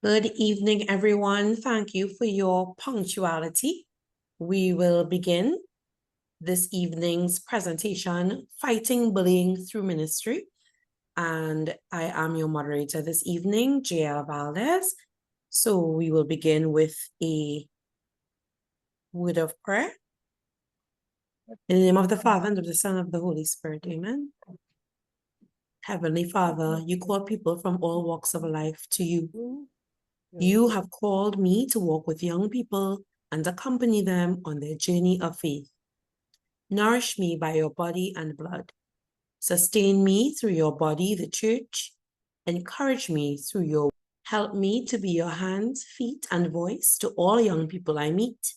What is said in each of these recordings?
Good evening, everyone. Thank you for your punctuality. We will begin this evening's presentation, Fighting Bullying Through Ministry. And I am your moderator this evening, JL Valdez. So we will begin with a word of prayer. In the name of the Father, and of the Son, and of the Holy Spirit, amen. Heavenly Father, you call people from all walks of life to you. You have called me to walk with young people and accompany them on their journey of faith. Nourish me by your body and blood. Sustain me through your body, the church. Encourage me through your help me to be your hands, feet, and voice to all young people I meet.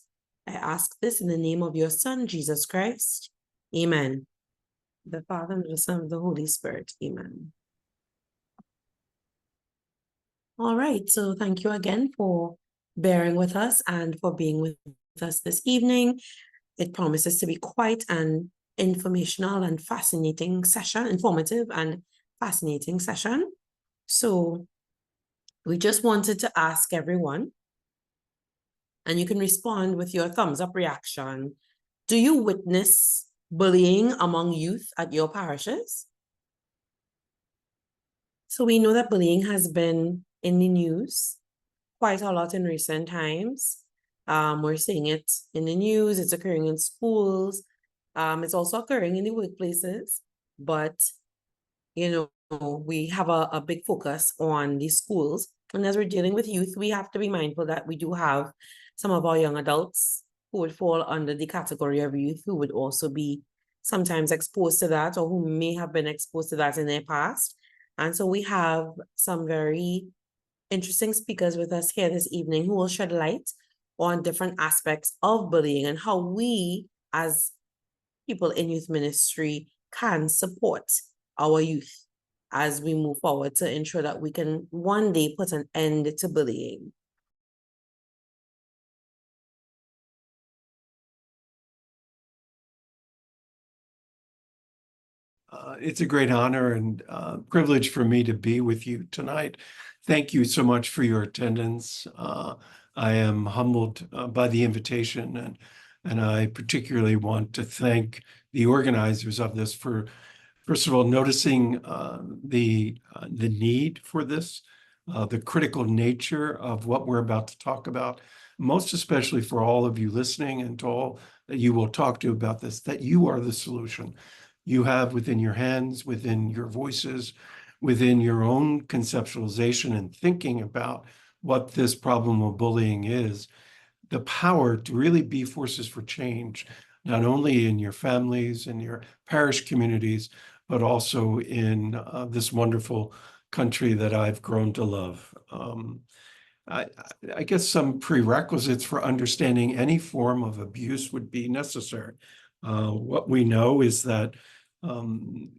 I ask this in the name of your Son, Jesus Christ. Amen. The Father, and the Son, and the Holy Spirit. Amen. All right, so thank you again for bearing with us and for being with us this evening. It promises to be quite an informational and fascinating session, informative and fascinating session. So we just wanted to ask everyone, and you can respond with your thumbs up reaction. Do you witness bullying among youth at your parishes? So we know that bullying has been in the news quite a lot in recent times. We're seeing it in the news, it's occurring in schools, it's also occurring in the workplaces, but you know, we have a big focus on the schools. And as we're dealing with youth, we have to be mindful that we do have some of our young adults who would fall under the category of youth who would also be sometimes exposed to that or who may have been exposed to that in their past. And so we have some very interesting speakers with us here this evening who will shed light on different aspects of bullying and how we as people in youth ministry can support our youth as we move forward to ensure that we can one day put an end to bullying. It's a great honor and privilege for me to be with you tonight. Thank you so much for your attendance. I am humbled by the invitation, and I particularly want to thank the organizers of this for, first of all, noticing the need for this, the critical nature of what we're about to talk about, most especially for all of you listening and to all that you will talk to about this, that you are the solution. You have within your hands, within your voices, within your own conceptualization and thinking about what this problem of bullying is, the power to really be forces for change, not only in your families and your parish communities, but also in this wonderful country that I've grown to love. I guess some prerequisites for understanding any form of abuse would be necessary. What we know is that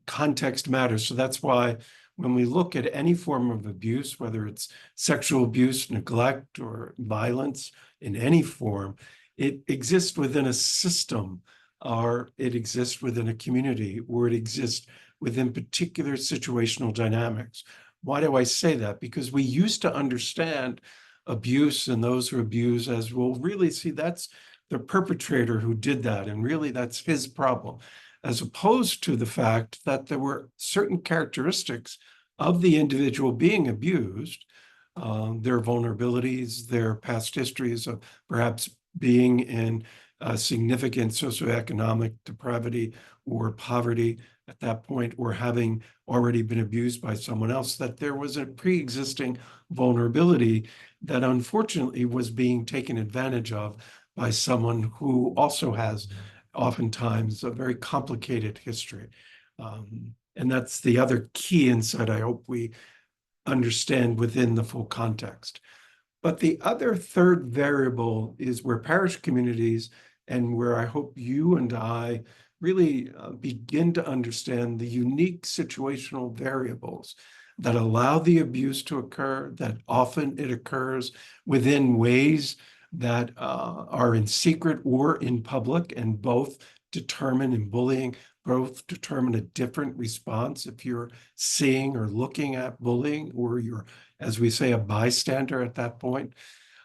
context matters. So that's why when we look at any form of abuse, whether it's sexual abuse, neglect, or violence in any form, it exists within a system, or it exists within a community, or it exists within particular situational dynamics. Why do I say that? Because we used to understand abuse and those who abuse as, well, really, see, that's the perpetrator who did that, and really that's his problem, as opposed to the fact that there were certain characteristics of the individual being abused, their vulnerabilities, their past histories of perhaps being in significant socioeconomic depravity or poverty at that point, or having already been abused by someone else, that there was a pre-existing vulnerability that unfortunately was being taken advantage of by someone who also has oftentimes a very complicated history. And that's the other key insight I hope we understand within the full context. But the other third variable is where parish communities, and where I hope you and I really begin to understand the unique situational variables that allow the abuse to occur, that often it occurs within ways that are in secret or in public, and both determine in bullying, both determine a different response if you're seeing or looking at bullying, or you're as we say, a bystander at that point.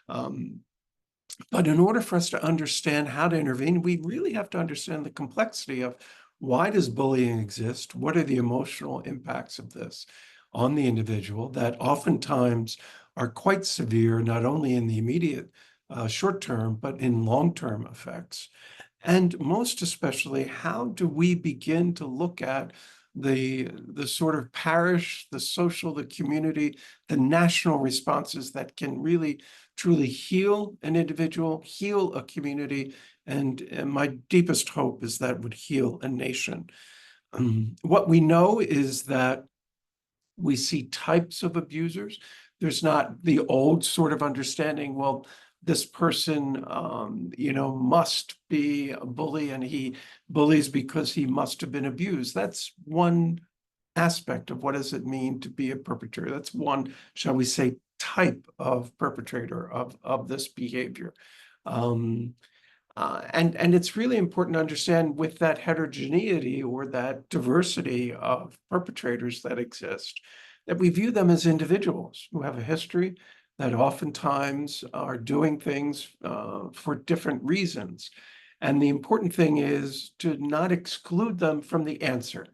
But in order for us to understand how to intervene, we really have to understand the complexity of why does bullying exist? What are the emotional impacts of this on the individual that oftentimes are quite severe, not only in the immediate short term, but in long-term effects? And most especially, how do we begin to look at the sort of parish, the social, the community, the national responses that can really truly heal an individual, heal a community, and my deepest hope is that would heal a nation. What we know is that we see types of abusers. There's not the old sort of understanding, well, this person, must be a bully and he bullies because he must have been abused. That's one aspect of what does it mean to be a perpetrator. That's one, shall we say, type of perpetrator of this behavior. And it's really important to understand with that heterogeneity or that diversity of perpetrators that exist, that we view them as individuals who have a history, that oftentimes are doing things for different reasons. And the important thing is to not exclude them from the answer,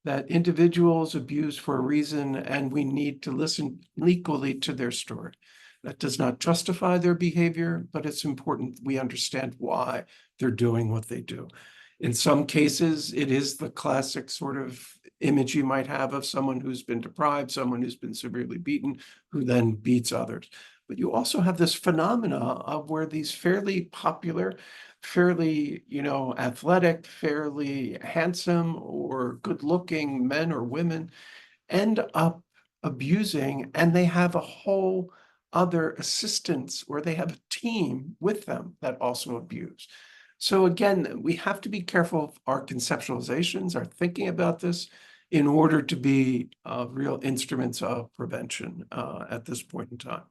that individuals abuse for a reason and we need to listen equally to their story. That does not justify their behavior, but it's important we understand why they're doing what they do. In some cases, it is the classic sort of image you might have of someone who's been deprived, someone who's been severely beaten, who then beats others. But you also have this phenomena of where these fairly popular, fairly, athletic, fairly handsome or good-looking men or women end up abusing, and they have a whole other assistants or they have a team with them that also abuse. So again, we have to be careful of our conceptualizations, our thinking about this in order to be real instruments of prevention at this point in time.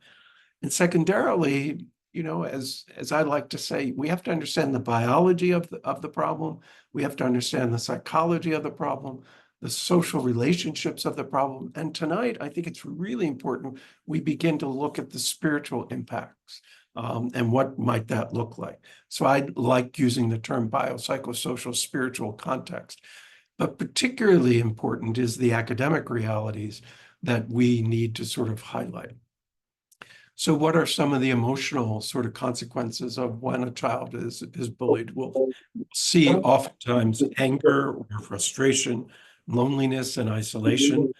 And secondarily, as I like to say, we have to understand the biology of the problem. We have to understand the psychology of the problem, the social relationships of the problem. And tonight, I think it's really important we begin to look at the spiritual impacts and what might that look like. So I like using the term biopsychosocial spiritual context. But particularly important is the academic realities that we need to sort of highlight. So what are some of the emotional sort of consequences of when a child is bullied? We'll see oftentimes anger or frustration, loneliness and isolation,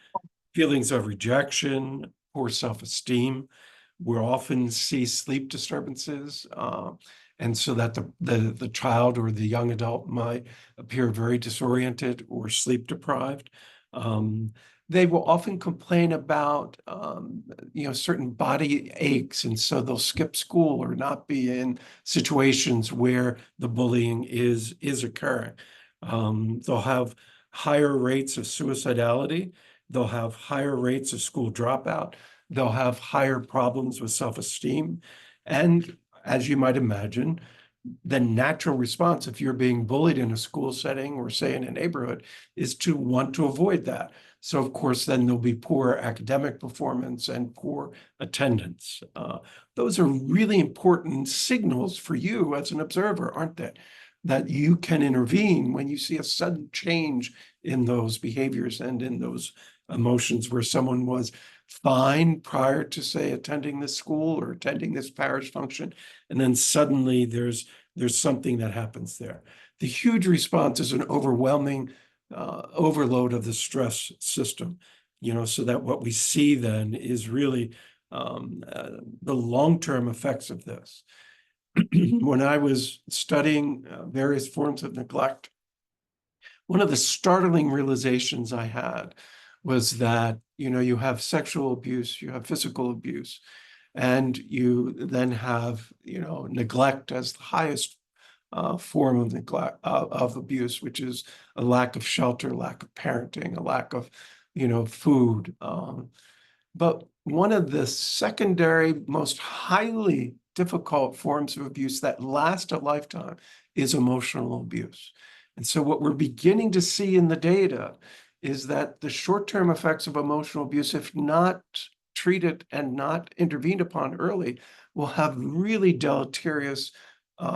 feelings of rejection, poor self-esteem. We'll often see sleep disturbances, and so that the child or the young adult might appear very disoriented or sleep deprived. They will often complain about, certain body aches, and so they'll skip school or not be in situations where the bullying is occurring. They'll have higher rates of suicidality. They'll have higher rates of school dropout. They'll have higher problems with self-esteem. And as you might imagine, the natural response, if you're being bullied in a school setting or say in a neighborhood, is to want to avoid that. So of course, then there'll be poor academic performance and poor attendance. Those are really important signals for you as an observer, aren't they? That you can intervene when you see a sudden change in those behaviors and in those emotions where someone was fine prior to, say, attending this school or attending this parish function, and then suddenly there's something that happens there. The huge response is an overwhelming overload of the stress system, so that what we see then is really the long-term effects of this. When I was studying various forms of neglect, one of the startling realizations I had was that, you have sexual abuse, you have physical abuse, and you then have, neglect as the highest form of neglect, of abuse, which is a lack of shelter, lack of parenting, a lack of, food. But one of the secondary, most highly difficult forms of abuse that last a lifetime is emotional abuse. And so what we're beginning to see in the data is that the short-term effects of emotional abuse, if not treated and not intervened upon early will have really deleterious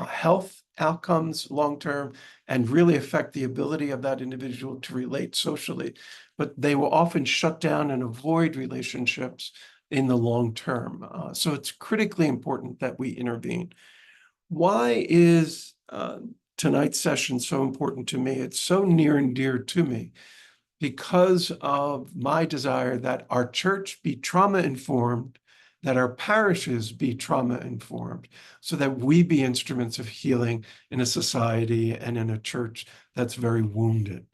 health outcomes long-term and really affect the ability of that individual to relate socially. But they will often shut down and avoid relationships in the long term. So it's critically important that we intervene. Why is tonight's session so important to me? It's so near and dear to me because of my desire that our church be trauma-informed, that our parishes be trauma-informed, so that we be instruments of healing in a society and in a church that's very wounded.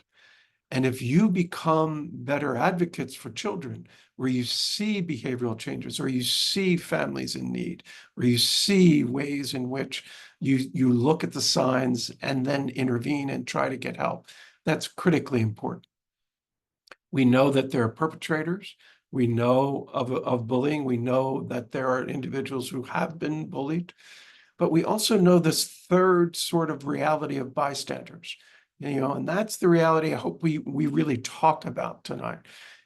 And if you become better advocates for children, where you see behavioral changes, or you see families in need, or you see ways in which you look at the signs and then intervene and try to get help, that's critically important. We know that there are perpetrators. We know of bullying. We know that there are individuals who have been bullied. But we also know this third sort of reality of bystanders. And that's the reality I hope we really talk about tonight,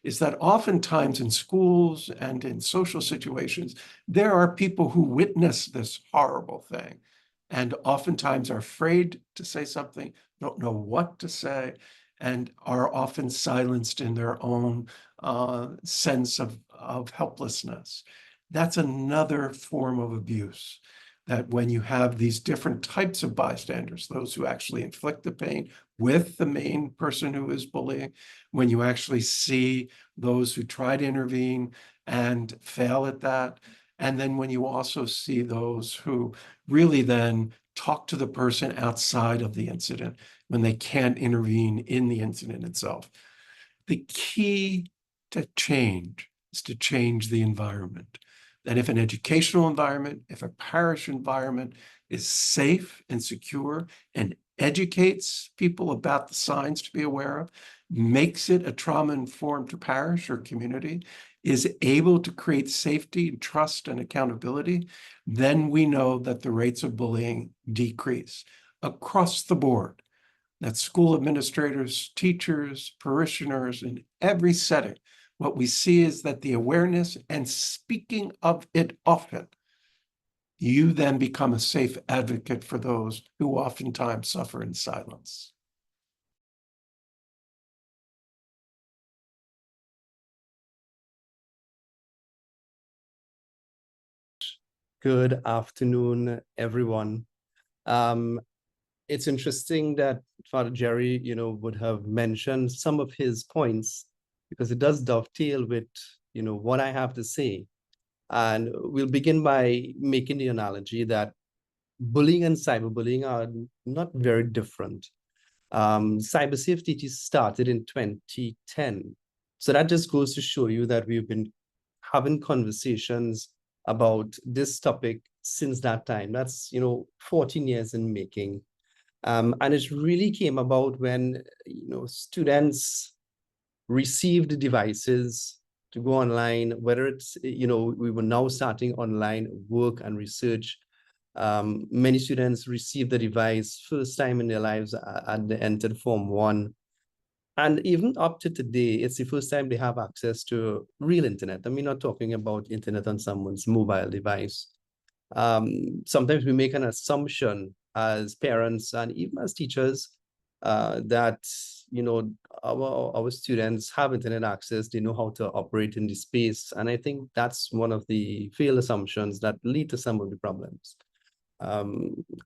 is that oftentimes in schools and in social situations, there are people who witness this horrible thing and oftentimes are afraid to say something, don't know what to say, and are often silenced in their own sense of helplessness. That's another form of abuse. That when you have these different types of bystanders, those who actually inflict the pain with the main person who is bullying, when you actually see those who try to intervene and fail at that, and then when you also see those who really then talk to the person outside of the incident, when they can't intervene in the incident itself. The key to change is to change the environment. That if an educational environment, if a parish environment is safe and secure and educates people about the signs to be aware of, makes it a trauma-informed parish or community, is able to create safety, trust, and accountability, then we know that the rates of bullying decrease across the board. That school administrators, teachers, parishioners, in every setting, what we see is that the awareness and speaking of it often, you then become a safe advocate for those who oftentimes suffer in silence. Good afternoon, everyone. It's interesting that Father Jerry, would have mentioned some of his points because it does dovetail with, what I have to say. And we'll begin by making the analogy that bullying and cyberbullying are not very different. Cyber safety started in 2010. So that just goes to show you that we've been having conversations about this topic since that time. That's, 14 years in making. And it really came about when, students received devices to go online, whether it's, we were now starting online work and research. Many students received the device first time in their lives and they entered Form 1. And even up to today, it's the first time they have access to real internet. I mean, not talking about internet on someone's mobile device. Sometimes we make an assumption as parents and even as teachers that, our students have internet access, they know how to operate in the space. And I think that's one of the failed assumptions that lead to some of the problems.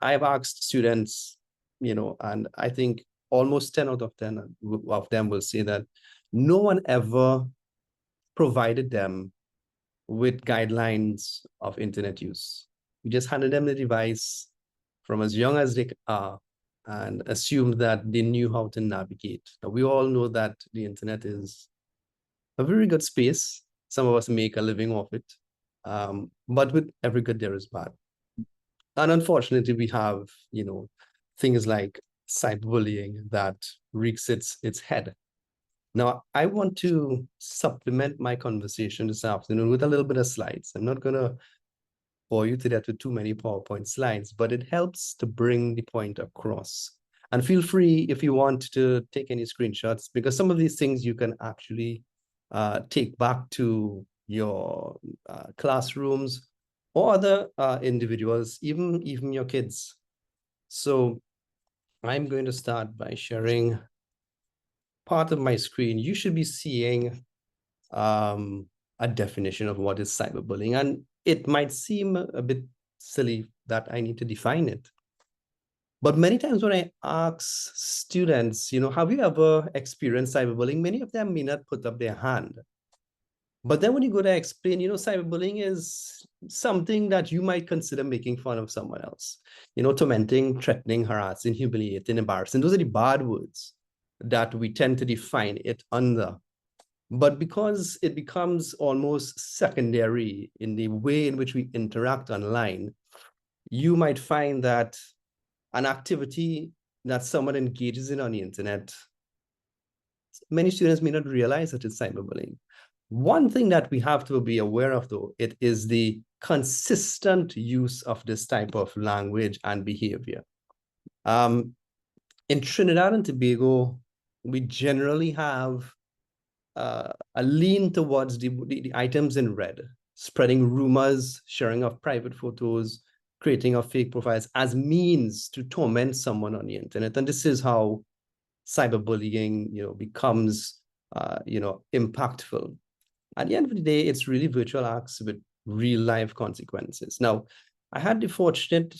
I've asked students, and I think almost 10 out of 10 of them will say that no one ever provided them with guidelines of internet use. We just handed them the device from as young as they are and assumed that they knew how to navigate. Now, we all know that the internet is a very good space. Some of us make a living off it. But with every good, there is bad. And unfortunately, we have, things like cyberbullying that rears its head. Now, I want to supplement my conversation this afternoon with a little bit of slides. I'm not going to bore you to death with too many PowerPoint slides, but it helps to bring the point across. And feel free if you want to take any screenshots, because some of these things you can actually take back to your classrooms, or other individuals, even your kids. So I'm going to start by sharing part of my screen. You should be seeing a definition of what is cyberbullying, and it might seem a bit silly that I need to define it. But many times when I ask students, have you ever experienced cyberbullying? Many of them may not put up their hand. But then when you go to explain, cyberbullying is something that you might consider making fun of someone else, tormenting, threatening, harassing, humiliating, embarrassing. Those are the bad words that we tend to define it under. But because it becomes almost secondary in the way in which we interact online, you might find that an activity that someone engages in on the internet, many students may not realize that it's cyberbullying. One thing that we have to be aware of, though, it is the consistent use of this type of language and behavior. In Trinidad and Tobago, we generally have a lean towards the items in red, spreading rumors, sharing of private photos, creating of fake profiles as means to torment someone on the internet. And this is how cyberbullying, becomes, impactful. At the end of the day, it's really virtual acts with real life consequences. Now, I had the fortunate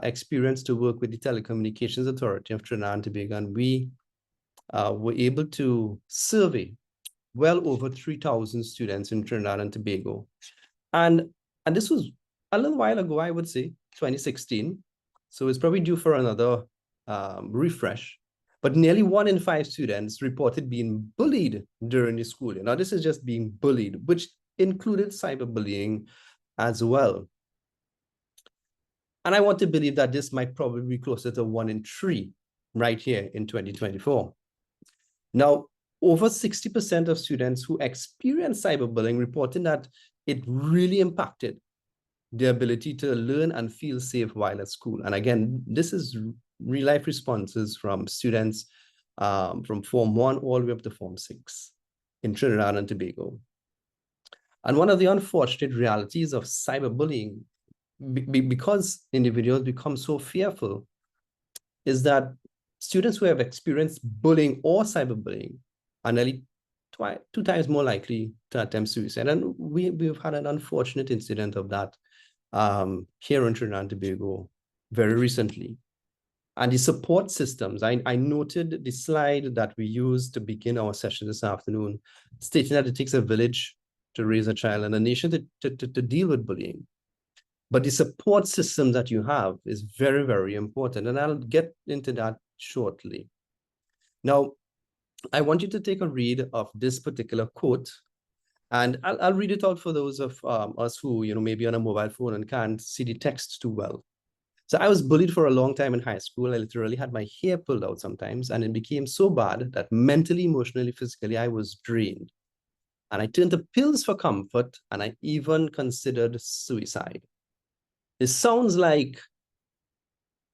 experience to work with the Telecommunications Authority of Trinidad and Tobago, and we were able to survey well over 3,000 students in Trinidad and Tobago. And this was a little while ago, I would say, 2016. So it's probably due for another refresh. But nearly 1 in 5 students reported being bullied during the school year. Now, this is just being bullied, which included cyberbullying as well. And I want to believe that this might probably be closer to 1 in 3 right here in 2024. Now, over 60% of students who experienced cyberbullying reported that it really impacted their ability to learn and feel safe while at school. And again, this is real life responses from students from Form 1 all the way up to Form 6 in Trinidad and Tobago. And one of the unfortunate realities of cyberbullying, because individuals become so fearful, is that students who have experienced bullying or cyberbullying are nearly 2 times more likely to attempt suicide. And we've had an unfortunate incident of that here in Trinidad and Tobago very recently. And the support systems, I noted the slide that we used to begin our session this afternoon, stating that it takes a village to raise a child and a nation to deal with bullying. But the support system that you have is very, very important. And I'll get into that shortly. Now, I want you to take a read of this particular quote. And I'll read it out for those of us who, maybe on a mobile phone and can't see the text too well. So I was bullied for a long time in high school. I literally had my hair pulled out sometimes, and it became so bad that mentally, emotionally, physically, I was drained. And I turned to pills for comfort, and I even considered suicide. It sounds like,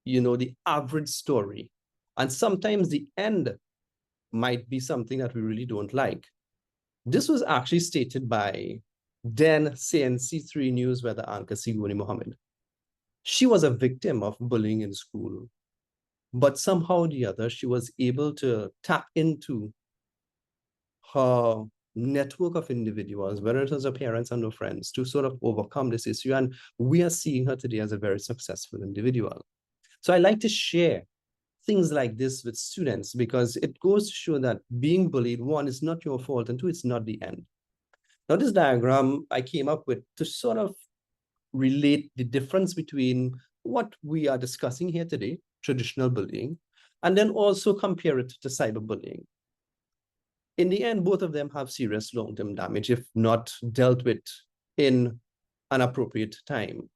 the average story. And sometimes the end might be something that we really don't like. This was actually stated by then CNC3 News weather anchor Siguni Mohammed. She was a victim of bullying in school, but somehow or the other, she was able to tap into her network of individuals, whether it was her parents and her friends, to sort of overcome this issue. And we are seeing her today as a very successful individual. So I like to share things like this with students because it goes to show that being bullied, 1, is not your fault, and 2, it's not the end. Now, this diagram I came up with to sort of relate the difference between what we are discussing here today, traditional bullying, and then also compare it to cyberbullying. In the end, both of them have serious long-term damage if not dealt with in an appropriate time.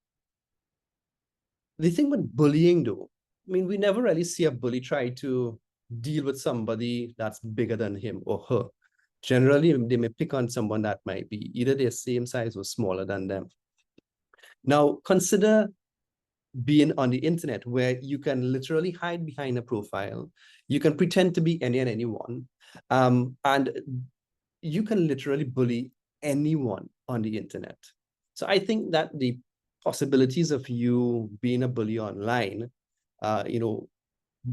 The thing with bullying, though, we never really see a bully try to deal with somebody that's bigger than him or her. Generally, they may pick on someone that might be either their same size or smaller than them. Now, consider being on the internet where you can literally hide behind a profile. You can pretend to be any and anyone. And you can literally bully anyone on the internet. So I think that the possibilities of you being a bully online,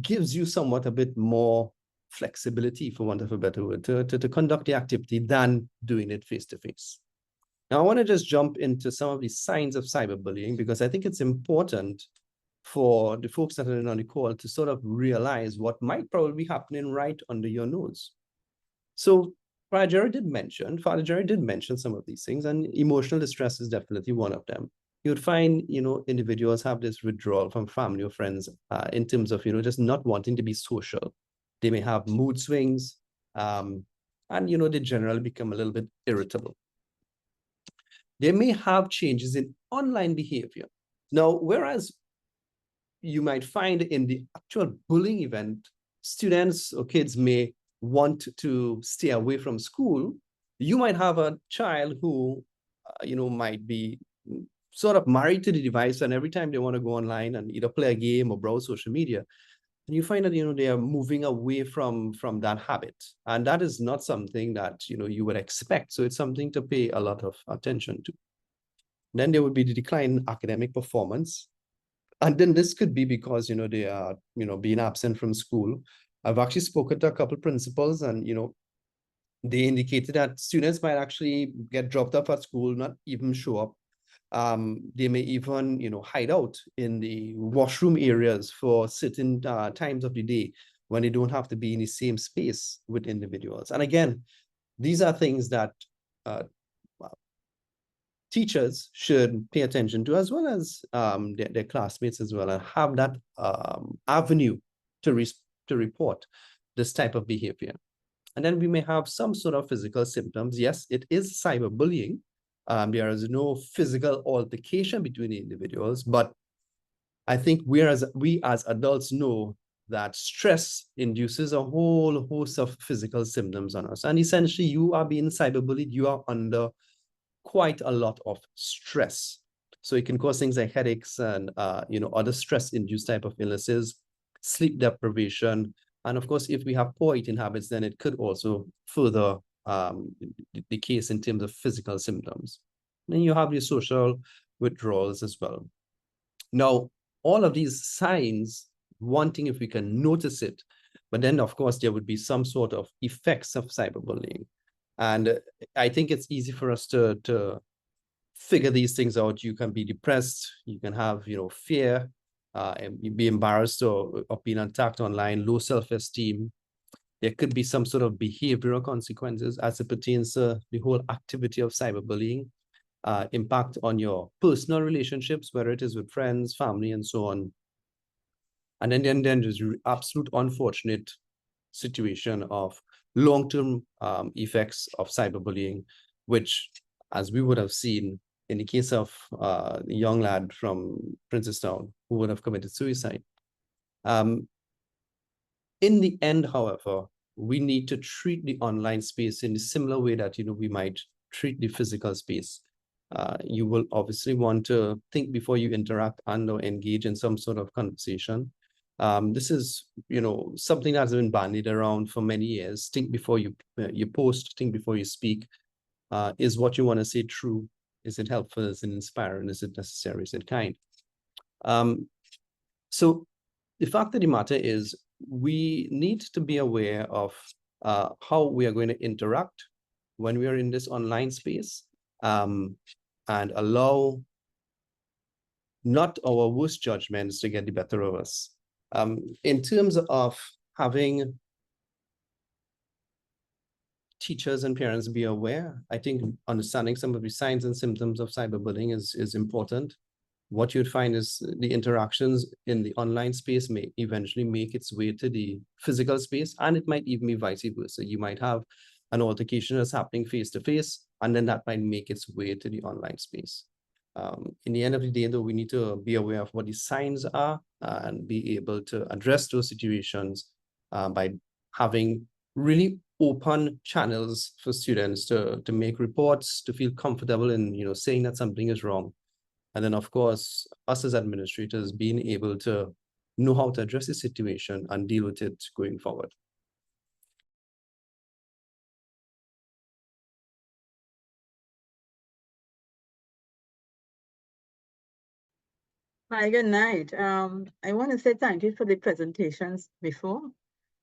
gives you somewhat a bit more flexibility, for want of a better word, to conduct the activity than doing it face to face. Now, I want to just jump into some of the signs of cyberbullying, because I think it's important for the folks that are on the call to sort of realize what might probably be happening right under your nose. So Father Jerry did mention some of these things, and emotional distress is definitely one of them. You would find, individuals have this withdrawal from family or friends in terms of, just not wanting to be social. They may have mood swings, and, they generally become a little bit irritable. They may have changes in online behavior. Now, whereas you might find in the actual bullying event, students or kids may want to stay away from school, you might have a child who, might be sort of married to the device, and every time they want to go online and either play a game or browse social media, and you find that, they are moving away from that habit. And that is not something that, you would expect. So it's something to pay a lot of attention to. Then there would be the decline in academic performance. And then this could be because, they are, being absent from school. I've actually spoken to a couple of principals, and, they indicated that students might actually get dropped off at school, not even show up. They may even, hide out in the washroom areas for certain times of the day when they don't have to be in the same space with individuals. And again, these are things that teachers should pay attention to, as well as their classmates as well, and have that avenue to report this type of behavior. And then we may have some sort of physical symptoms. Yes, it is cyberbullying. There is no physical altercation between the individuals, but I think we as adults know that stress induces a whole host of physical symptoms on us. And essentially, you are being cyberbullied, you are under quite a lot of stress. So it can cause things like headaches and other stress-induced type of illnesses, sleep deprivation, and of course, if we have poor eating habits, then it could also further the case in terms of physical symptoms. Then you have your social withdrawals as well. Now, all of these signs, wanting if we can notice it, but then of course there would be some sort of effects of cyberbullying. And I think it's easy for us to figure these things out. You can be depressed, you can have, fear, and be embarrassed or being attacked online, low self-esteem. There could be some sort of behavioral consequences as it pertains to the whole activity of cyberbullying, impact on your personal relationships, whether it is with friends, family, and so on. And then there's absolute unfortunate situation of long-term effects of cyberbullying, which, as we would have seen in the case of a young lad from Princestown who would have committed suicide. In the end, however, we need to treat the online space in a similar way that we might treat the physical space. You will obviously want to think before you interact and or engage in some sort of conversation. This is, something that's been bandied around for many years. Think before you post, think before you speak. Is what you want to say true? Is it helpful? Is it inspiring? Is it necessary? Is it kind? So the fact of the matter is we need to be aware of how we are going to interact when we are in this online space, and allow not our worst judgments to get the better of us. In terms of having teachers and parents be aware, I think understanding some of the signs and symptoms of cyberbullying is important. What you'd find is the interactions in the online space may eventually make its way to the physical space, and it might even be vice versa. You might have an altercation that's happening face to face, and then that might make its way to the online space. In the end of the day, though, we need to be aware of what the signs are and be able to address those situations by having really open channels for students to make reports, to feel comfortable in saying that something is wrong. And then, of course, us as administrators being able to know how to address the situation and deal with it going forward. Hi, good night. I want to say thank you for the presentations before,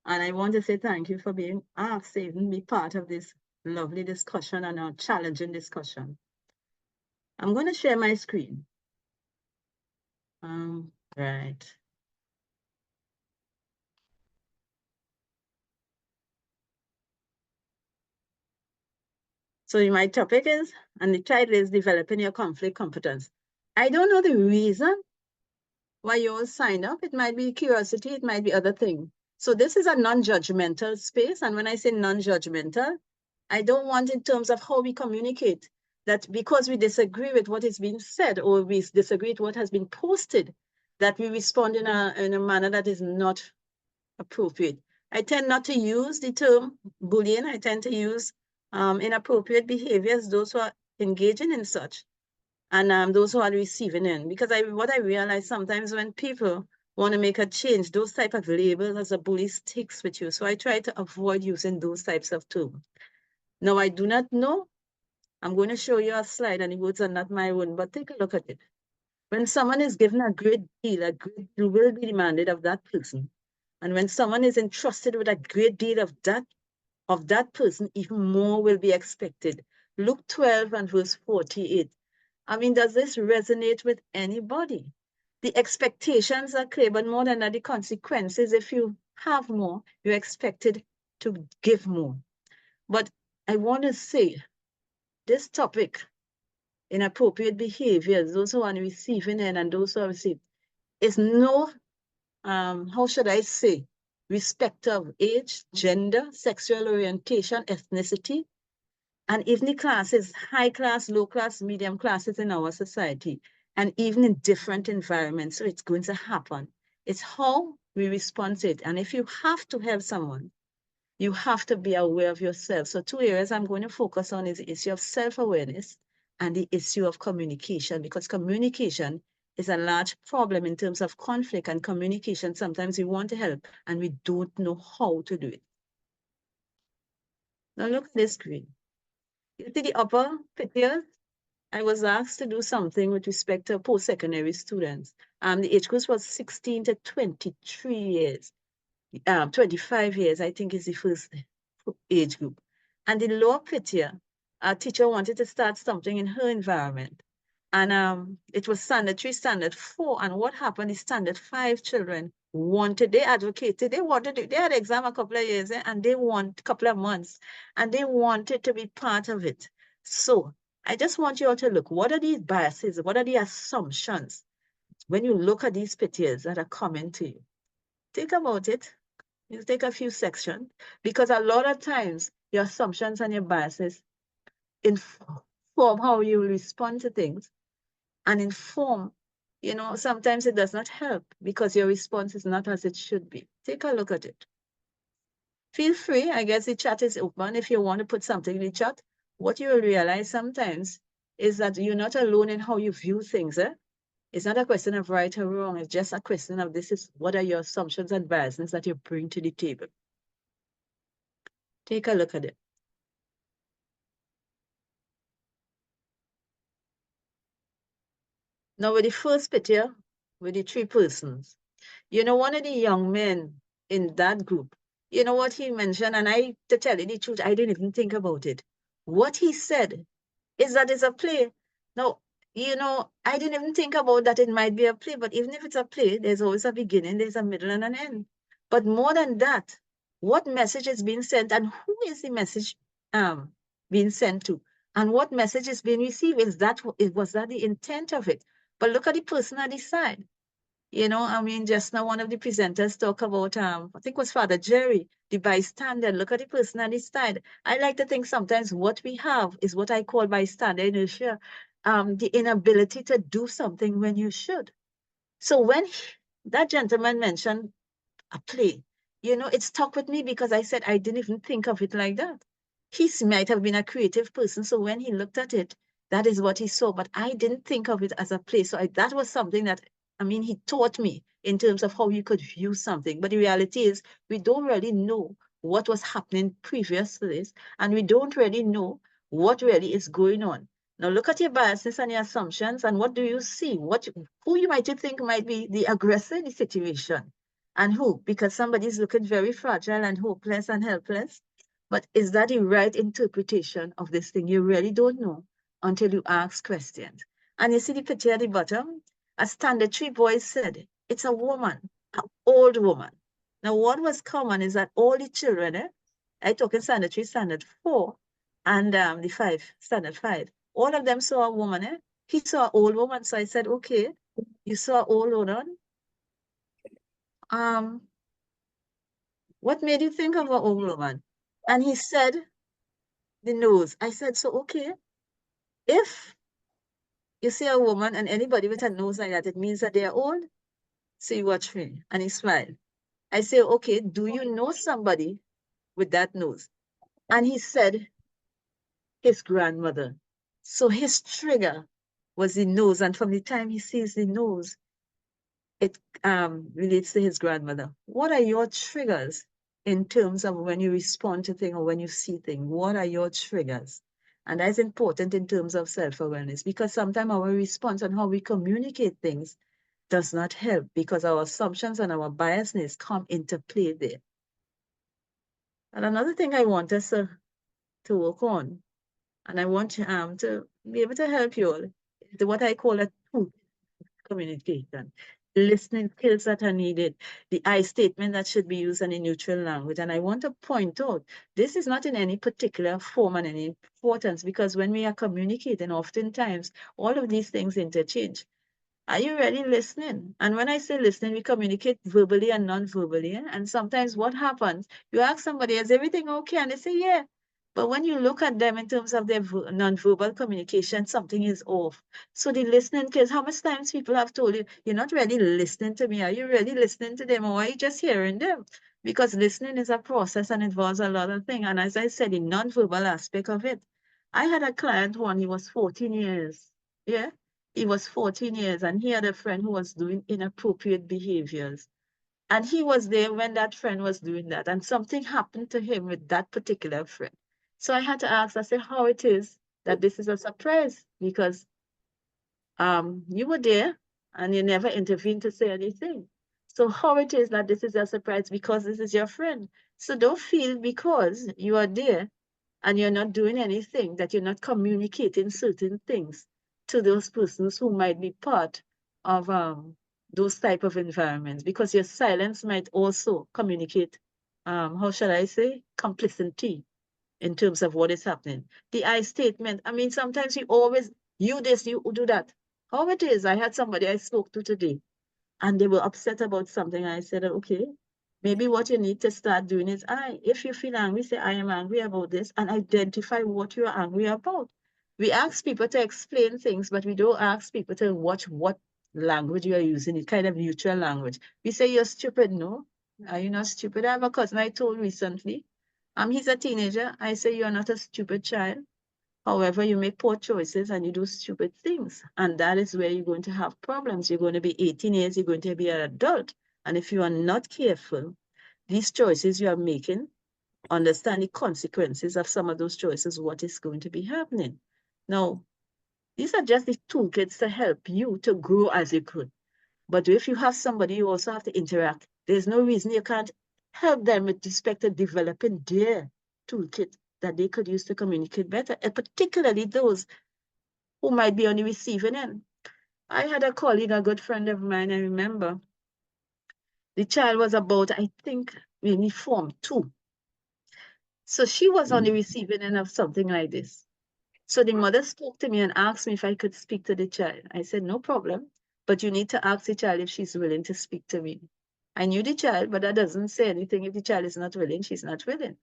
and I want to say thank you for being asked to even be part of this lovely discussion and a challenging discussion. I'm going to share my screen. Right. So my topic is, and the title is Developing Your Conflict Competence. I don't know the reason why you all signed up. It might be curiosity, it might be other thing. So this is a non-judgmental space. And when I say non-judgmental, I don't want in terms of how we communicate that because we disagree with what is being said or we disagree with what has been posted, that we respond in a manner that is not appropriate. I tend not to use the term bullying. I tend to use inappropriate behaviors, those who are engaging in such, and those who are receiving in. Because what I realize sometimes when people want to make a change, those type of labels as a bully sticks with you. So I try to avoid using those types of terms. Now, I do not know. I'm going to show you a slide, and the words are not my own, but take a look at it. When someone is given a great deal will be demanded of that person. And when someone is entrusted with a great deal of that person, even more will be expected. Luke 12 and verse 48. I mean, does this resonate with anybody? The expectations are clear, but more than that, the consequences, if you have more, you're expected to give more. But I want to say, this topic, inappropriate behaviors, those who are receiving end and those who are received, is no, how should I say, respect of age, gender, sexual orientation, ethnicity, and even the classes, high class, low class, medium classes in our society, and even in different environments. So it's going to happen. It's how we respond to it. And if you have to help someone, you have to be aware of yourself. So 2 areas I'm going to focus on is the issue of self-awareness and the issue of communication, because communication is a large problem in terms of conflict and communication. Sometimes we want to help and we don't know how to do it. Now look at this screen. You see the upper pictures? I was asked to do something with respect to post-secondary students. The age group was 16 to 23 years. 25 years, I think, is the first age group. And the lower picture, a teacher wanted to start something in her environment. And it was standard 3, standard 4. And what happened is standard 5 children they advocated, they had exam a couple of years and they want a couple of months and they wanted to be part of it. So I just want you all to look, what are these biases? What are the assumptions? When you look at these pictures that are coming to you, think about it. You take a few sections because a lot of times your assumptions and your biases inform how you respond to things and inform, sometimes it does not help because your response is not as it should be. Take a look at it. Feel free, I guess the chat is open if you want to put something in the chat. What you will realize sometimes is that you're not alone in how you view things. It's not a question of right or wrong. It's just a question of what are your assumptions and biases that you bring to the table. Take a look at it. Now with the first picture, with the 3 persons, one of the young men in that group, you know what he mentioned, and to tell you the truth, I didn't even think about it. What he said is that it's a play. Now, I didn't even think about that it might be a play, but even if it's a play, there's always a beginning, there's a middle and an end. But more than that, what message is being sent and who is the message being sent to? And what message is being received? Was that the intent of it? But look at the person at the side. Just now one of the presenters talked about, I think it was Father Jerry, the bystander. Look at the person at his side. I like to think sometimes what we have is what I call bystander inertia, the inability to do something when you should. So when that gentleman mentioned a play, it stuck with me because I said I didn't even think of it like that. He might have been a creative person, so when he looked at it, that is what he saw, but I didn't think of it as a play. So that was something that, he taught me in terms of how you could view something. But the reality is we don't really know what was happening previous to this, and we don't really know what really is going on. Now look at your biases and your assumptions, and what do you see? Who you might think might be the aggressor in the situation, and who? Because somebody's looking very fragile and hopeless and helpless. But is that the right interpretation of this thing? You really don't know until you ask questions. And you see the picture at the bottom? A standard 3 boys said, it's a woman, an old woman. Now, what was common is that all the children, I talk in standard 3, standard 4, and the 5, standard 5, all of them saw a woman, He saw an old woman, so I said, okay, you saw an old woman. What made you think of an old woman? And he said, the nose. I said, so okay, if you see a woman and anybody with a nose like that, it means that they are old. So you watch me. And he smiled. I say, okay, do you know somebody with that nose? And he said, his grandmother. So his trigger was the nose. And from the time he sees the nose, it relates to his grandmother. What are your triggers in terms of when you respond to things or when you see things? What are your triggers? And that's important in terms of self-awareness, because sometimes our response and how we communicate things does not help, because our assumptions and our biasness come into play there. And another thing I want us to work on, and I want to be able to help you all, is what I call a two communication. Listening skills that are needed, the I statement that should be used in a neutral language. And I want to point out, this is not in any particular form and any importance, because when we are communicating, oftentimes all of these things interchange. Are you really listening? And when I say listening, we communicate verbally and non-verbally. And sometimes what happens, you ask somebody, is everything okay? And they say, yeah. But when you look at them in terms of their non-verbal communication, something is off. So the listening skills, how much times people have told you, you're not really listening to me. Are you really listening to them, or are you just hearing them? Because listening is a process and involves a lot of things. And as I said, the non-verbal aspect of it. I had a client when he was 14 years. Yeah. He was 14 years and he had a friend who was doing inappropriate behaviors. And he was there when that friend was doing that. And something happened to him with that particular friend. So I had to ask, I said, how it is that this is a surprise? Because you were there and you never intervened to say anything. So how it is that this is a surprise? Because this is your friend. So don't feel because you are there and you're not doing anything that you're not communicating certain things to those persons who might be part of those type of environments, because your silence might also communicate, how shall I say, complicity in terms of what is happening. The I statement, I mean, sometimes you always, you this, you do that. How it is, I had somebody I spoke to today and they were upset about something. I said, okay, maybe what you need to start doing is, if you feel angry, say, I am angry about this, and identify what you are angry about. We ask people to explain things, but we don't ask people to watch what language you are using, it's kind of neutral language. We say, you're stupid. No, are you not stupid? I have a cousin I told recently, he's a teenager. I say, you're not a stupid child. However, you make poor choices and you do stupid things. And that is where you're going to have problems. You're going to be 18 years, you're going to be an adult. And if you are not careful, these choices you are making, understand the consequences of some of those choices, what is going to be happening. Now, these are just the toolkits to help you to grow as you could. But if you have somebody, you also have to interact. There's no reason you can't help them with respect to developing their toolkit that they could use to communicate better, and particularly those who might be on the receiving end. I had a colleague, a good friend of mine, I remember. The child was about, I think, maybe Form 2. So she was on the receiving end of something like this. So the mother spoke to me and asked me if I could speak to the child. I said, no problem, but you need to ask the child if she's willing to speak to me. I knew the child, but that doesn't say anything. If the child is not willing, she's not willing.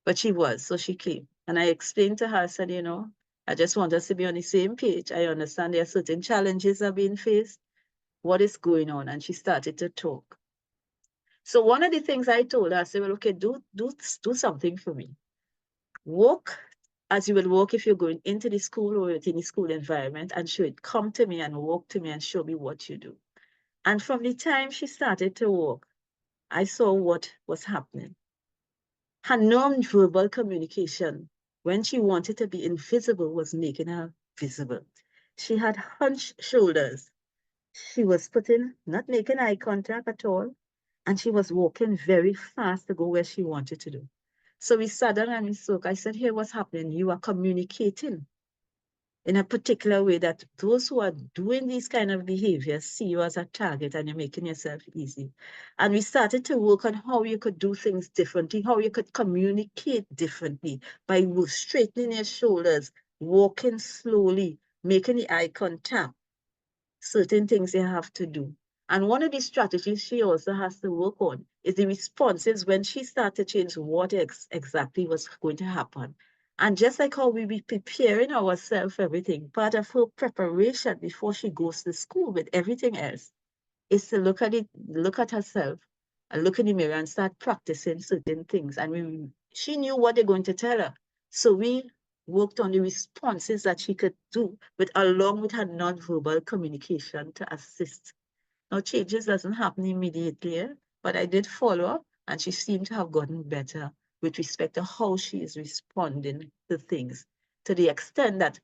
But she was, so she came. And I explained to her, I said, I just want us to be on the same page. I understand there are certain challenges that are being faced. What is going on? And she started to talk. So one of the things I told her, I said, well, okay, do something for me. Walk as you will walk if you're going into the school or in the school environment, and show it. Come to me and walk to me and show me what you do. And from the time she started to walk, I saw what was happening. Her non-verbal communication, when she wanted to be invisible, was making her visible. She had hunched shoulders. She was not making eye contact at all, and she was walking very fast to go where she wanted to do. So we sat down and we spoke. I said, here, what's happening? You are communicating in a particular way that those who are doing these kind of behaviors see you as a target and you're making yourself easy. And we started to work on how you could do things differently, how you could communicate differently by straightening your shoulders, walking slowly, making the eye contact, certain things you have to do. And one of the strategies she also has to work on is the responses when she started to change what exactly was going to happen. And just like how we be preparing ourselves for everything, part of her preparation before she goes to school with everything else is to look at herself and look in the mirror and start practicing certain things. And she knew what they're going to tell her. So we worked on the responses that she could do, but along with her nonverbal communication to assist. Now, changes doesn't happen immediately, but I did follow up, and she seemed to have gotten better with respect to how she is responding to things, to the extent that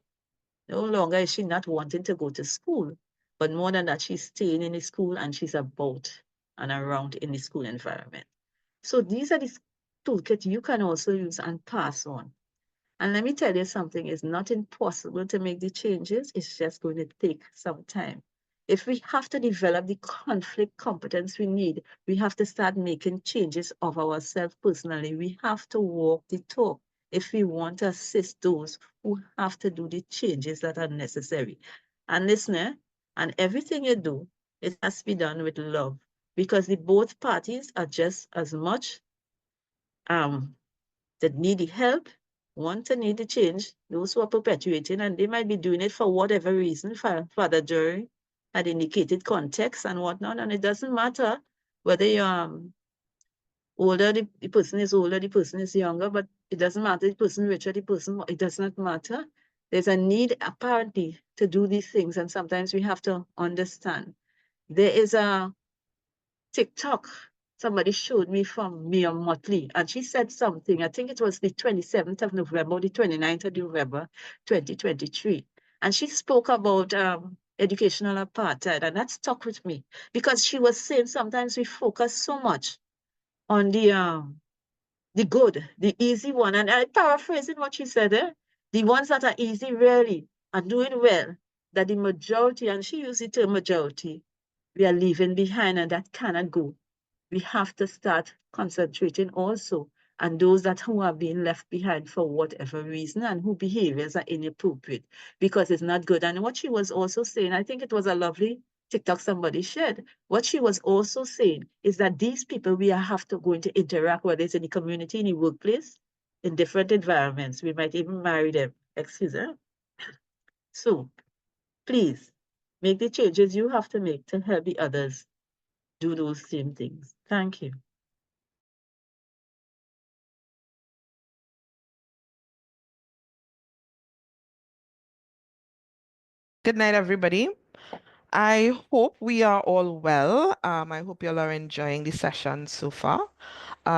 no longer is she not wanting to go to school, but more than that, she's staying in the school and she's about and around in the school environment. So these are the toolkit you can also use and pass on. And let me tell you something, it's not impossible to make the changes. It's just going to take some time. If we have to develop the conflict competence we need, we have to start making changes of ourselves personally. We have to walk the talk if we want to assist those who have to do the changes that are necessary. And listener, and everything you do, it has to be done with love, because the both parties are just as much that need the help, want to need the change, those who are perpetuating, and they might be doing it for whatever reason. Father Jerry had indicated context and whatnot, and it doesn't matter whether you're older, the person is older, the person is younger, but it doesn't matter, the person richer, the person, it does not matter. There's a need apparently to do these things, and sometimes we have to understand. There is a TikTok somebody showed me from Mia Motley, and she said something, I think it was the 27th of November, or the 29th of November, 2023. And she spoke about educational apartheid, and that stuck with me because she was saying sometimes we focus so much on the good, the easy one. And I paraphrasing what she said, the ones that are easy really are doing well, that the majority, and she used the term majority, we are leaving behind, and that cannot go. We have to start concentrating also on those who are being left behind for whatever reason and whose behaviors are inappropriate, because it's not good. And what she was also saying, I think it was a lovely TikTok somebody shared. What she was also saying is that these people we have to going to interact, whether it's in the community, in the workplace, in different environments. We might even marry them. Excuse me. So please make the changes you have to make to help the others do those same things. Thank you. Good night, everybody. I hope we are all well. I hope you all are enjoying the session so far.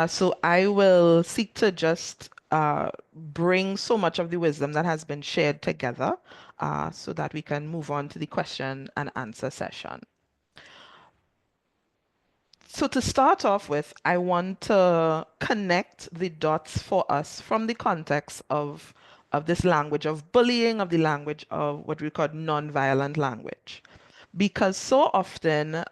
So I will seek to just bring so much of the wisdom that has been shared together so that we can move on to the question and answer session. So to start off with, I want to connect the dots for us from the context of this language of bullying, of the language of what we call nonviolent language. Because so often,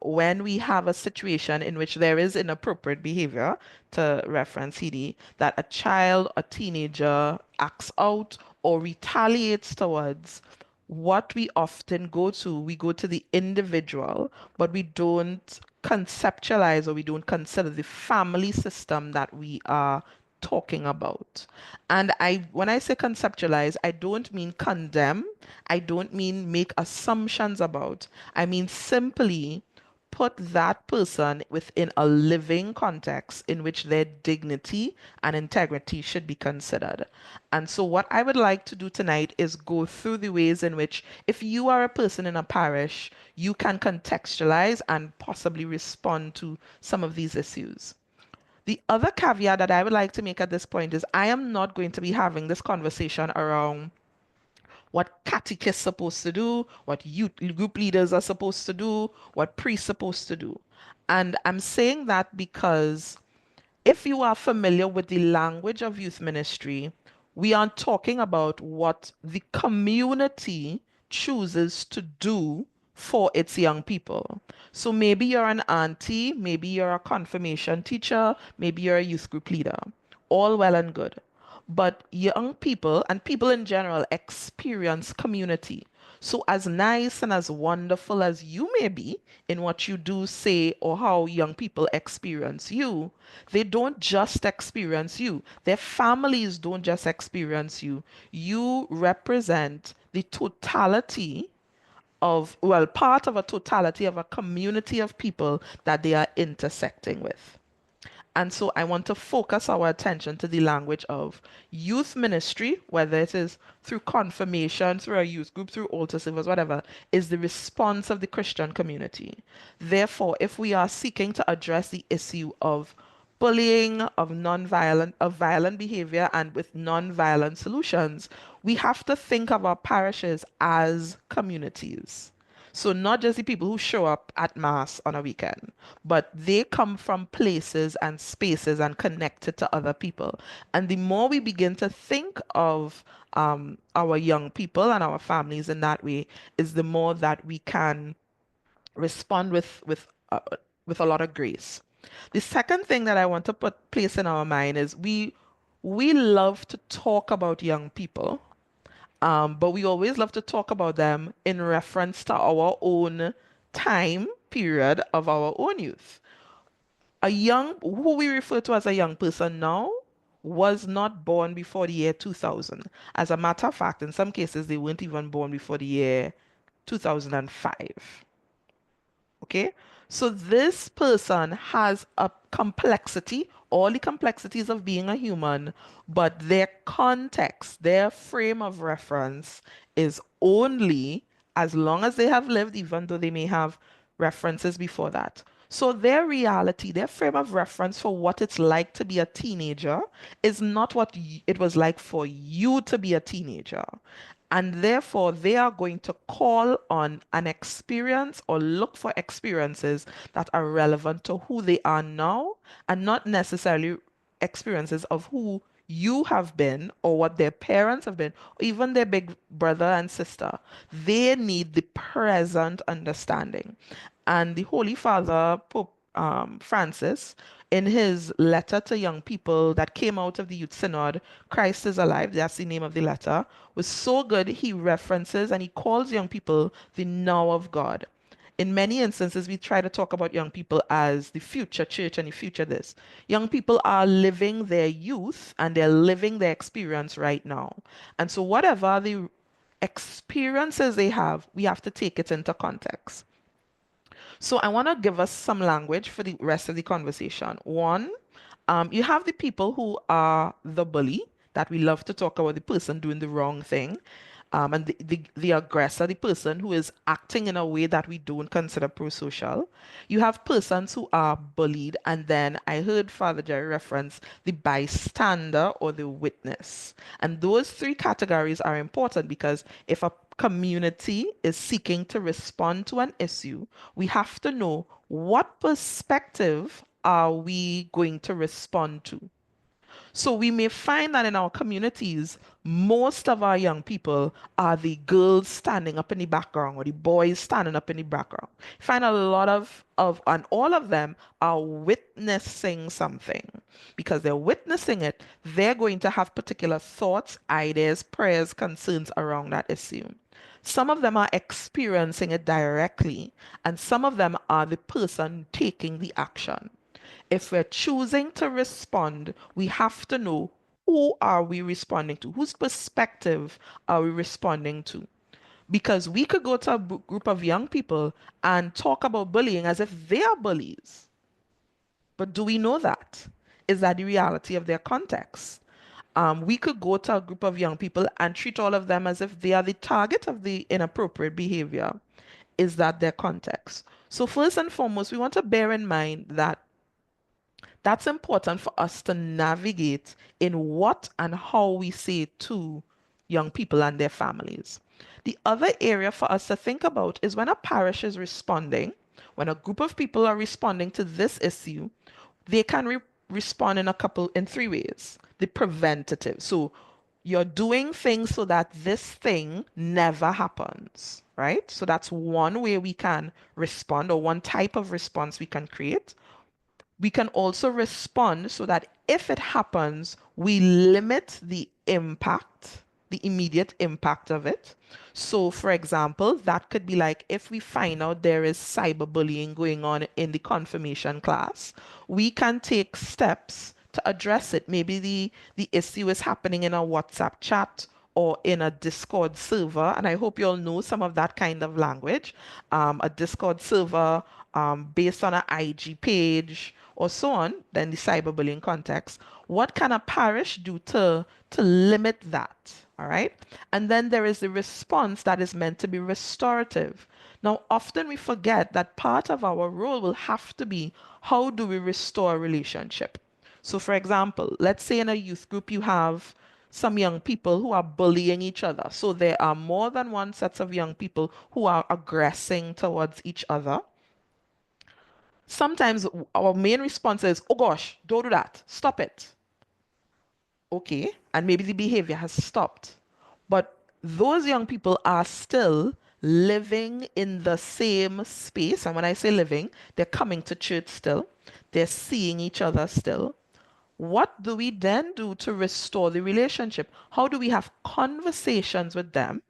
when we have a situation in which there is inappropriate behavior, to reference CD, that a child, a teenager acts out or retaliates towards, what we often we go to the individual, but we don't conceptualize or we don't consider the family system that we are talking about. And when I say conceptualize, I don't mean condemn, I don't mean make assumptions about, I mean simply put that person within a living context in which their dignity and integrity should be considered. And so what I would like to do tonight is go through the ways in which, if you are a person in a parish, you can contextualize and possibly respond to some of these issues. The other caveat that I would like to make at this point is I am not going to be having this conversation around what catechists supposed to do, what youth group leaders are supposed to do, what priests supposed to do. And I'm saying that because if you are familiar with the language of youth ministry, we are talking about what the community chooses to do for its young people. So maybe you're an auntie, maybe you're a confirmation teacher, maybe you're a youth group leader. All well and good. But young people and people in general experience community. So, as nice and as wonderful as you may be in what you do, say, or how young people experience you, they don't just experience you. Their families don't just experience you. You represent the totality of, well, part of a totality of a community of people that they are intersecting with. And so I want to focus our attention to the language of youth ministry, whether it is through confirmation, through a youth group, through altar servers, whatever, is the response of the Christian community. Therefore, if we are seeking to address the issue of bullying, of violent behavior, and with non-violent solutions, we have to think of our parishes as communities. So not just the people who show up at mass on a weekend, but they come from places and spaces and connected to other people. And the more we begin to think of our young people and our families in that way, is the more that we can respond with a lot of grace. The second thing that I want to put place in our mind is we love to talk about young people, but we always love to talk about them in reference to our own time period of our own youth. Who we refer to as a young person now, was not born before the year 2000. As a matter of fact, in some cases, they weren't even born before the year 2005. Okay, so this person has a complexity, all the complexities of being a human, but their context, their frame of reference is only as long as they have lived, even though they may have references before that. So their reality, their frame of reference for what it's like to be a teenager is not what it was like for you to be a teenager. And therefore, they are going to call on an experience or look for experiences that are relevant to who they are now and not necessarily experiences of who you have been or what their parents have been, or even their big brother and sister. They need the present understanding. And the Holy Father, Pope Francis, in his letter to young people that came out of the Youth Synod, Christ is Alive, that's the name of the letter, was so good. He references and he calls young people the now of God. In many instances, we try to talk about young people as the future church and the future this. Young people are living their youth and they're living their experience right now. And so, whatever the experiences they have, we have to take it into context. So I want to give us some language for the rest of the conversation. One, you have the people who are the bully, that we love to talk about the person doing the wrong thing, and the aggressor, the person who is acting in a way that we don't consider pro-social. You have persons who are bullied, and then I heard Father Jerry reference the bystander or the witness. And those three categories are important because if a community is seeking to respond to an issue, we have to know what perspective are we going to respond to. So we may find that in our communities, most of our young people are the girls standing up in the background or the boys standing up in the background. Find a lot and all of them are witnessing something. Because they're witnessing it, they're going to have particular thoughts, ideas, prayers, concerns around that issue. Some of them are experiencing it directly, and some of them are the person taking the action. If we're choosing to respond, we have to know who are we responding to? Whose perspective are we responding to? Because we could go to a group of young people and talk about bullying as if they are bullies. But do we know that? Is that the reality of their context? We could go to a group of young people and treat all of them as if they are the target of the inappropriate behavior. Is that their context? So first and foremost, we want to bear in mind that that's important for us to navigate in what and how we say to young people and their families. The other area for us to think about is when a parish is responding, when a group of people are responding to this issue, they can respond in three ways. The preventative. So you're doing things so that this thing never happens, right? So that's one way we can respond, or one type of response we can create. We can also respond so that if it happens, we limit the impact, the immediate impact of it. So, for example, that could be like if we find out there is cyberbullying going on in the confirmation class, we can take steps to address it. Maybe the issue is happening in a WhatsApp chat or in a Discord server, and I hope you all know some of that kind of language. A Discord server based on an IG page or so on, then the cyberbullying context. What can a parish do to limit that? All right. And then there is the response that is meant to be restorative. Now, often we forget that part of our role will have to be how do we restore a relationship? So, for example, let's say in a youth group you have some young people who are bullying each other. So there are more than one set of young people who are aggressing towards each other. Sometimes our main response is, oh gosh, don't do that, stop it. Okay, and maybe the behavior has stopped. But those young people are still living in the same space. And when I say living, they're coming to church still, they're seeing each other still. What do we then do to restore the relationship? How do we have conversations with them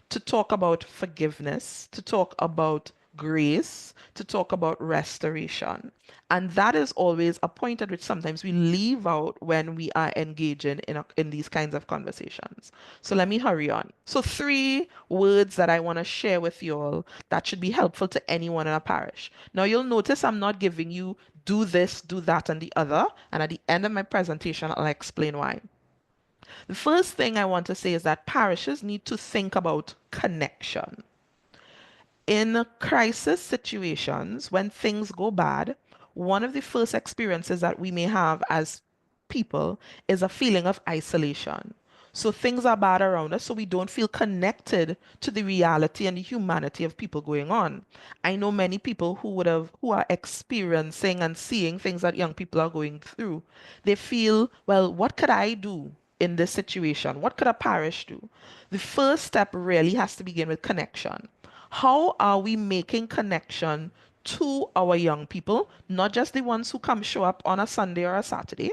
to talk about forgiveness, to talk about grace, to talk about restoration? And that is always a point at which sometimes we leave out when we are engaging in these kinds of conversations. So let me hurry on. So 3 words that I want to share with you all that should be helpful to anyone in a parish. Now you'll notice I'm not giving you do this, do that, and the other. And at the end of my presentation, I'll explain why. The first thing I want to say is that parishes need to think about connection. In crisis situations, when things go bad, one of the first experiences that we may have as people is a feeling of isolation. So things are bad around us, so we don't feel connected to the reality and the humanity of people going on. I know many people who are experiencing and seeing things that young people are going through. They feel, well, what could I do in this situation? What could a parish do? The first step really has to begin with connection. How are we making connection to our young people, not just the ones who come show up on a Sunday or a Saturday?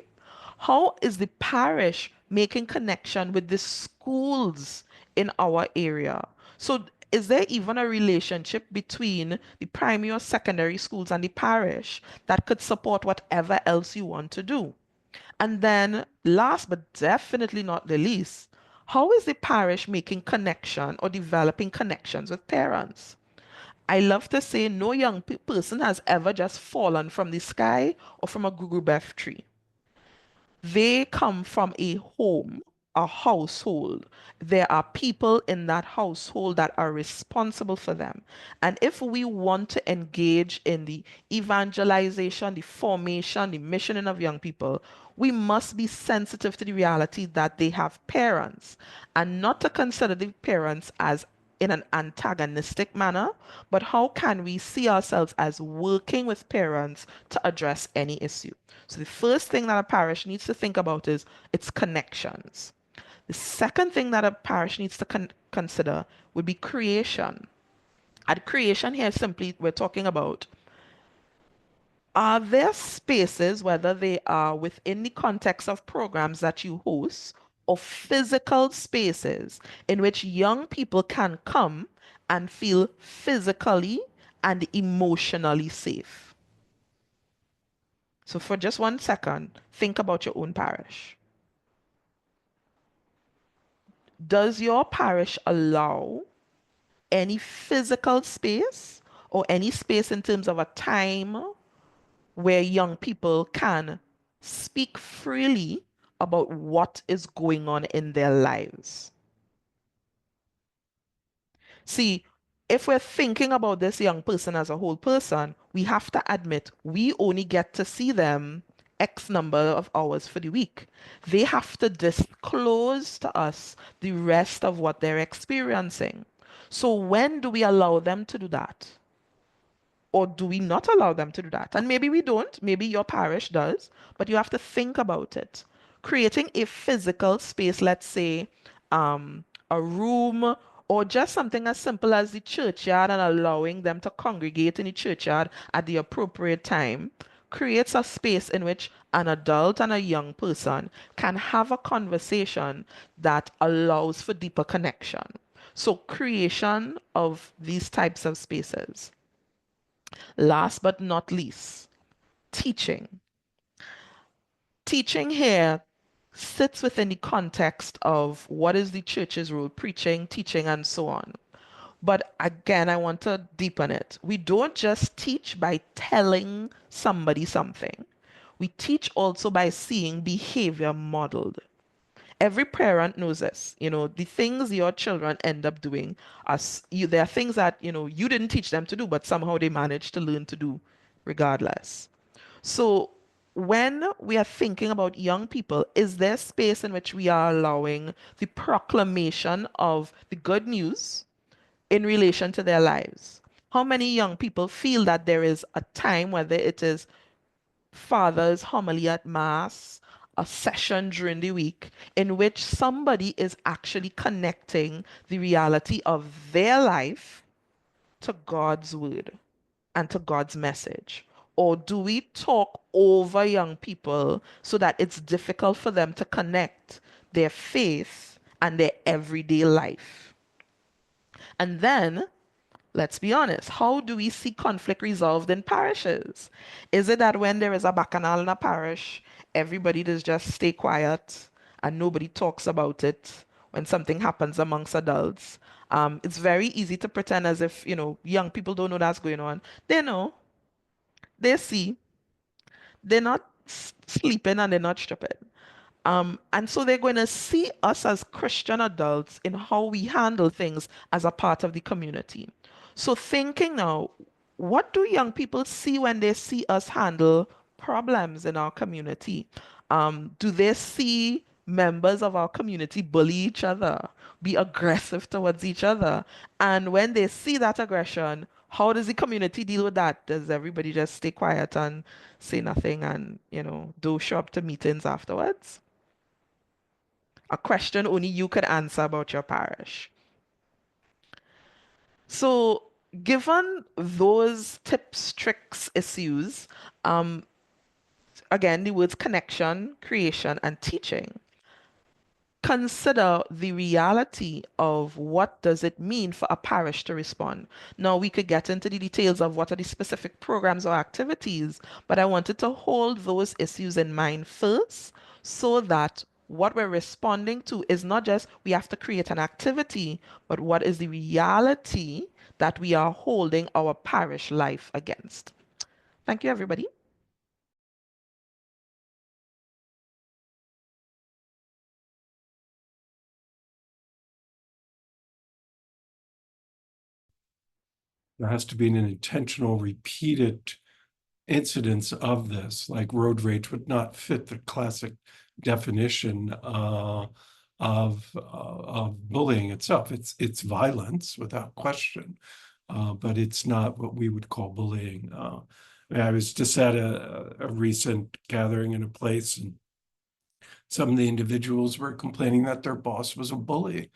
How is the parish making connection with the schools in our area? So is there even a relationship between the primary or secondary schools and the parish that could support whatever else you want to do? And then last but definitely not the least, how is the parish making connection or developing connections with parents? I love to say no young person has ever just fallen from the sky or from a Gugubeth tree. They come from a home, a household. There are people in that household that are responsible for them. And if we want to engage in the evangelization, the formation, the missioning of young people, we must be sensitive to the reality that they have parents and not to consider the parents as in an antagonistic manner, but how can we see ourselves as working with parents to address any issue? So the first thing that a parish needs to think about is its connections. The second thing that a parish needs to consider would be creation. At creation here, simply we're talking about, are there spaces, whether they are within the context of programs that you host, or physical spaces in which young people can come and feel physically and emotionally safe? So for just 1 second, think about your own parish. Does your parish allow any physical space or any space in terms of a time where young people can speak freely about what is going on in their lives? See, if we're thinking about this young person as a whole person, we have to admit we only get to see them X number of hours for the week. They have to disclose to us the rest of what they're experiencing. So when do we allow them to do that? Or do we not allow them to do that? And maybe we don't, maybe your parish does, but you have to think about it. Creating a physical space, let's say a room, or just something as simple as the churchyard and allowing them to congregate in the churchyard at the appropriate time, creates a space in which an adult and a young person can have a conversation that allows for deeper connection. So, creation of these types of spaces. Last but not least, teaching. Teaching here sits within the context of what is the church's role, preaching, teaching, and so on. But again, I want to deepen it. We don't just teach by telling somebody something. We teach also by seeing behavior modeled. Every parent knows this. The things your children end up doing there are things that, you didn't teach them to do, but somehow they manage to learn to do regardless. So when we are thinking about young people, is there space in which we are allowing the proclamation of the good news in relation to their lives? How many young people feel that there is a time, whether it is father's homily at mass, a session during the week, in which somebody is actually connecting the reality of their life to God's word and to God's message? Or do we talk over young people so that it's difficult for them to connect their faith and their everyday life? And then, let's be honest, how do we see conflict resolved in parishes? Is it that when there is a bacchanal in a parish, everybody does just stay quiet and nobody talks about it when something happens amongst adults? It's very easy to pretend as if, young people don't know that's going on. They know, they see, they're not sleeping and they're not stupid. And so they're going to see us as Christian adults in how we handle things as a part of the community. So, thinking now, what do young people see when they see us handle problems in our community? Do they see members of our community bully each other, be aggressive towards each other? And when they see that aggression, how does the community deal with that? Does everybody just stay quiet and say nothing and, do show up to meetings afterwards? A question only you could answer about your parish. So, given those tips, tricks, issues, again, the words connection, creation, and teaching, consider the reality of what does it mean for a parish to respond. Now, we could get into the details of what are the specific programs or activities, but I wanted to hold those issues in mind first so that what we're responding to is not just we have to create an activity, but what is the reality that we are holding our parish life against. Thank you, everybody. There has to be an intentional, repeated incidence of this, like road rage would not fit the classic definition of bullying itself. It's violence without question, but it's not what we would call bullying. I was just at a recent gathering in a place, and some of the individuals were complaining that their boss was a bully.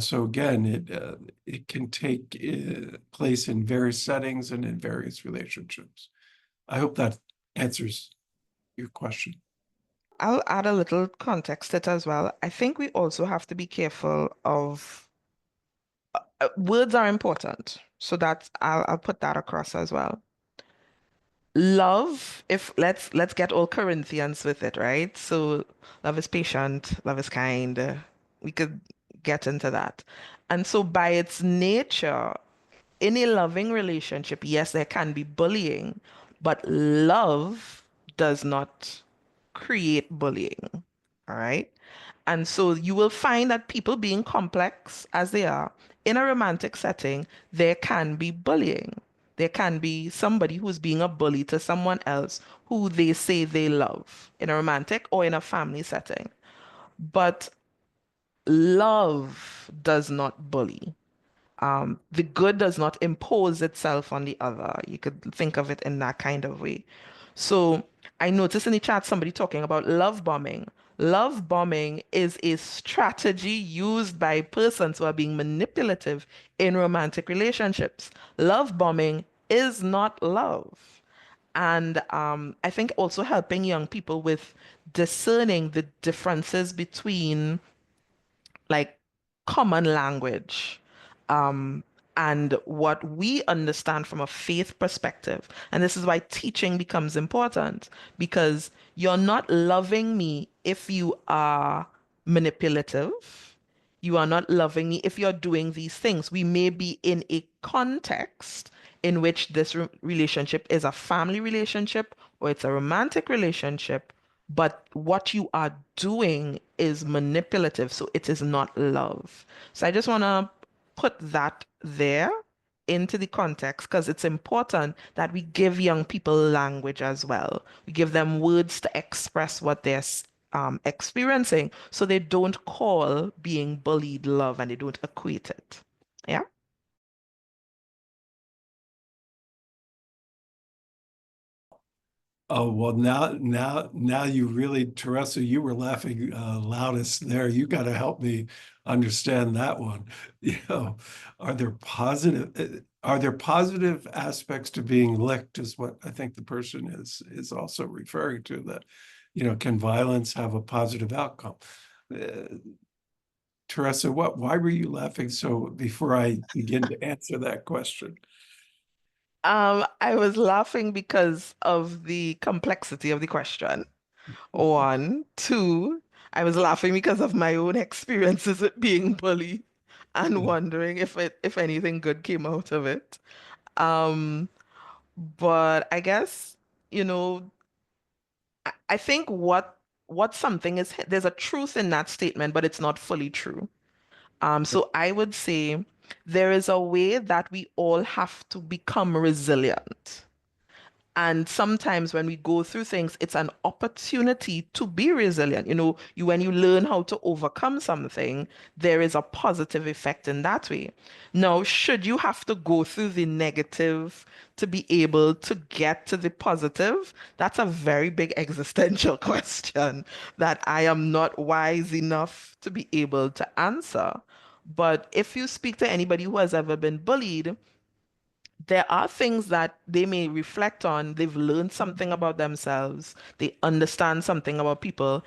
So again, it can take place in various settings and in various relationships. I hope that answers your question. I'll add a little context to it as well. I think we also have to be careful of words are important. So that's I'll put that across as well. Love, if let's get all Corinthians with it, right? So love is patient, love is kind. We could get into that. And so by its nature, in a loving relationship, yes, there can be bullying, but love does not create bullying. All right. And so you will find that people being complex as they are in a romantic setting, there can be bullying. There can be somebody who's being a bully to someone else who they say they love in a romantic or in a family setting. But love does not bully. The good does not impose itself on the other. You could think of it in that kind of way. So I noticed in the chat somebody talking about love bombing. Love bombing is a strategy used by persons who are being manipulative in romantic relationships. Love bombing is not love. And I think also helping young people with discerning the differences between like common language um, and what we understand from a faith perspective. And this is why teaching becomes important because you're not loving me if you are manipulative. You are not loving me if you're doing these things. We may be in a context in which this relationship is a family relationship or it's a romantic relationship, but what you are doing is manipulative, so it is not love. So I just want to put that there into the context because it's important that we give young people language as well. We give them words to express what they're experiencing so they don't call being bullied love and they don't equate it. Yeah. Oh, well, now you really, Teresa, you were laughing loudest there. You got to help me understand that one. You know, are there positive aspects to being licked is what I think the person is also referring to, that, you know, can violence have a positive outcome? Teresa, why were you laughing so before I begin to answer that question? I was laughing because of the complexity of the question. One, two, I was laughing because of my own experiences with being bullied and wondering if anything good came out of it. Um, but I guess, you know, I think what something is, there's a truth in that statement, but it's not fully true. So I would say there is a way that we all have to become resilient. And sometimes when we go through things, it's an opportunity to be resilient. You know, when you learn how to overcome something, there is a positive effect in that way. Now, should you have to go through the negative to be able to get to the positive? That's a very big existential question that I am not wise enough to be able to answer. But if you speak to anybody who has ever been bullied, there are things that they may reflect on. They've learned something about themselves. They understand something about people.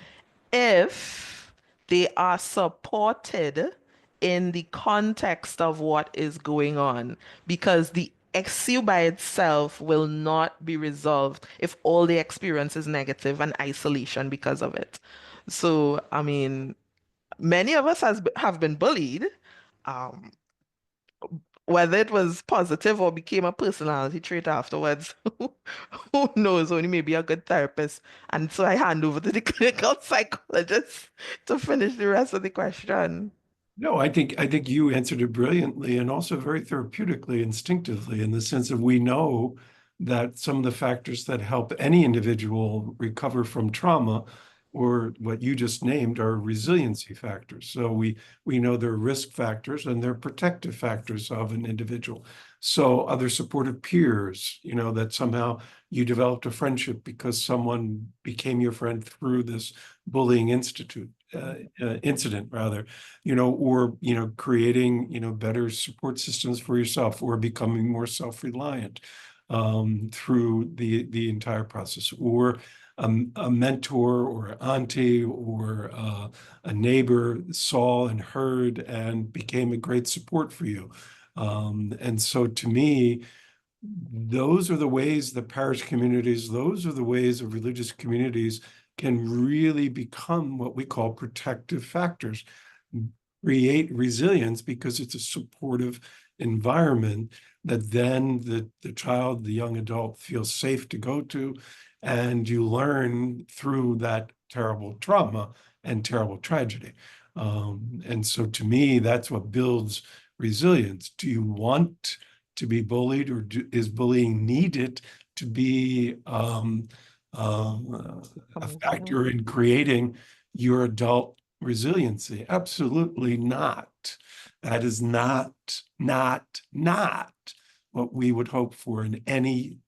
If they are supported in the context of what is going on, because the issue by itself will not be resolved if all the experience is negative and isolation because of it. So, I mean, many of us have been bullied. Um, whether it was positive or became a personality trait afterwards, who knows? Only maybe a good therapist. And so I hand over to the clinical psychologist to finish the rest of the question. No, I think you answered it brilliantly and also very therapeutically, instinctively, in the sense of we know that some of the factors that help any individual recover from trauma, or what you just named, are resiliency factors. So we know there are risk factors and there are protective factors of an individual. So other supportive peers, you know, that somehow you developed a friendship because someone became your friend through this bullying incident, rather, you know, or, you know, creating, you know, better support systems for yourself, or becoming more self-reliant through the entire process, or a mentor or an auntie or a neighbor saw and heard and became a great support for you. And so to me, those are the ways that parish communities, those are the ways of religious communities can really become what we call protective factors, create resilience, because it's a supportive environment that then the child, the young adult, feels safe to go to, and you learn through that terrible trauma and terrible tragedy. And so to me, that's what builds resilience. Do you want to be bullied, or is bullying needed to be a factor in creating your adult resiliency? Absolutely not. That is not what we would hope for in any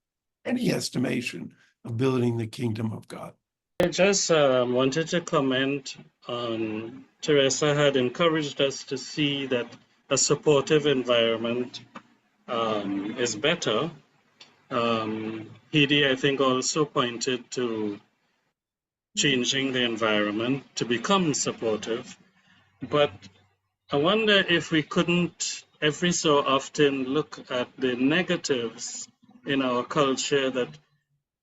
estimation of building the kingdom of God. I just wanted to comment on Teresa had encouraged us to see that a supportive environment is better. Hedy, I think, also pointed to changing the environment to become supportive. But I wonder if we couldn't every so often look at the negatives in our culture that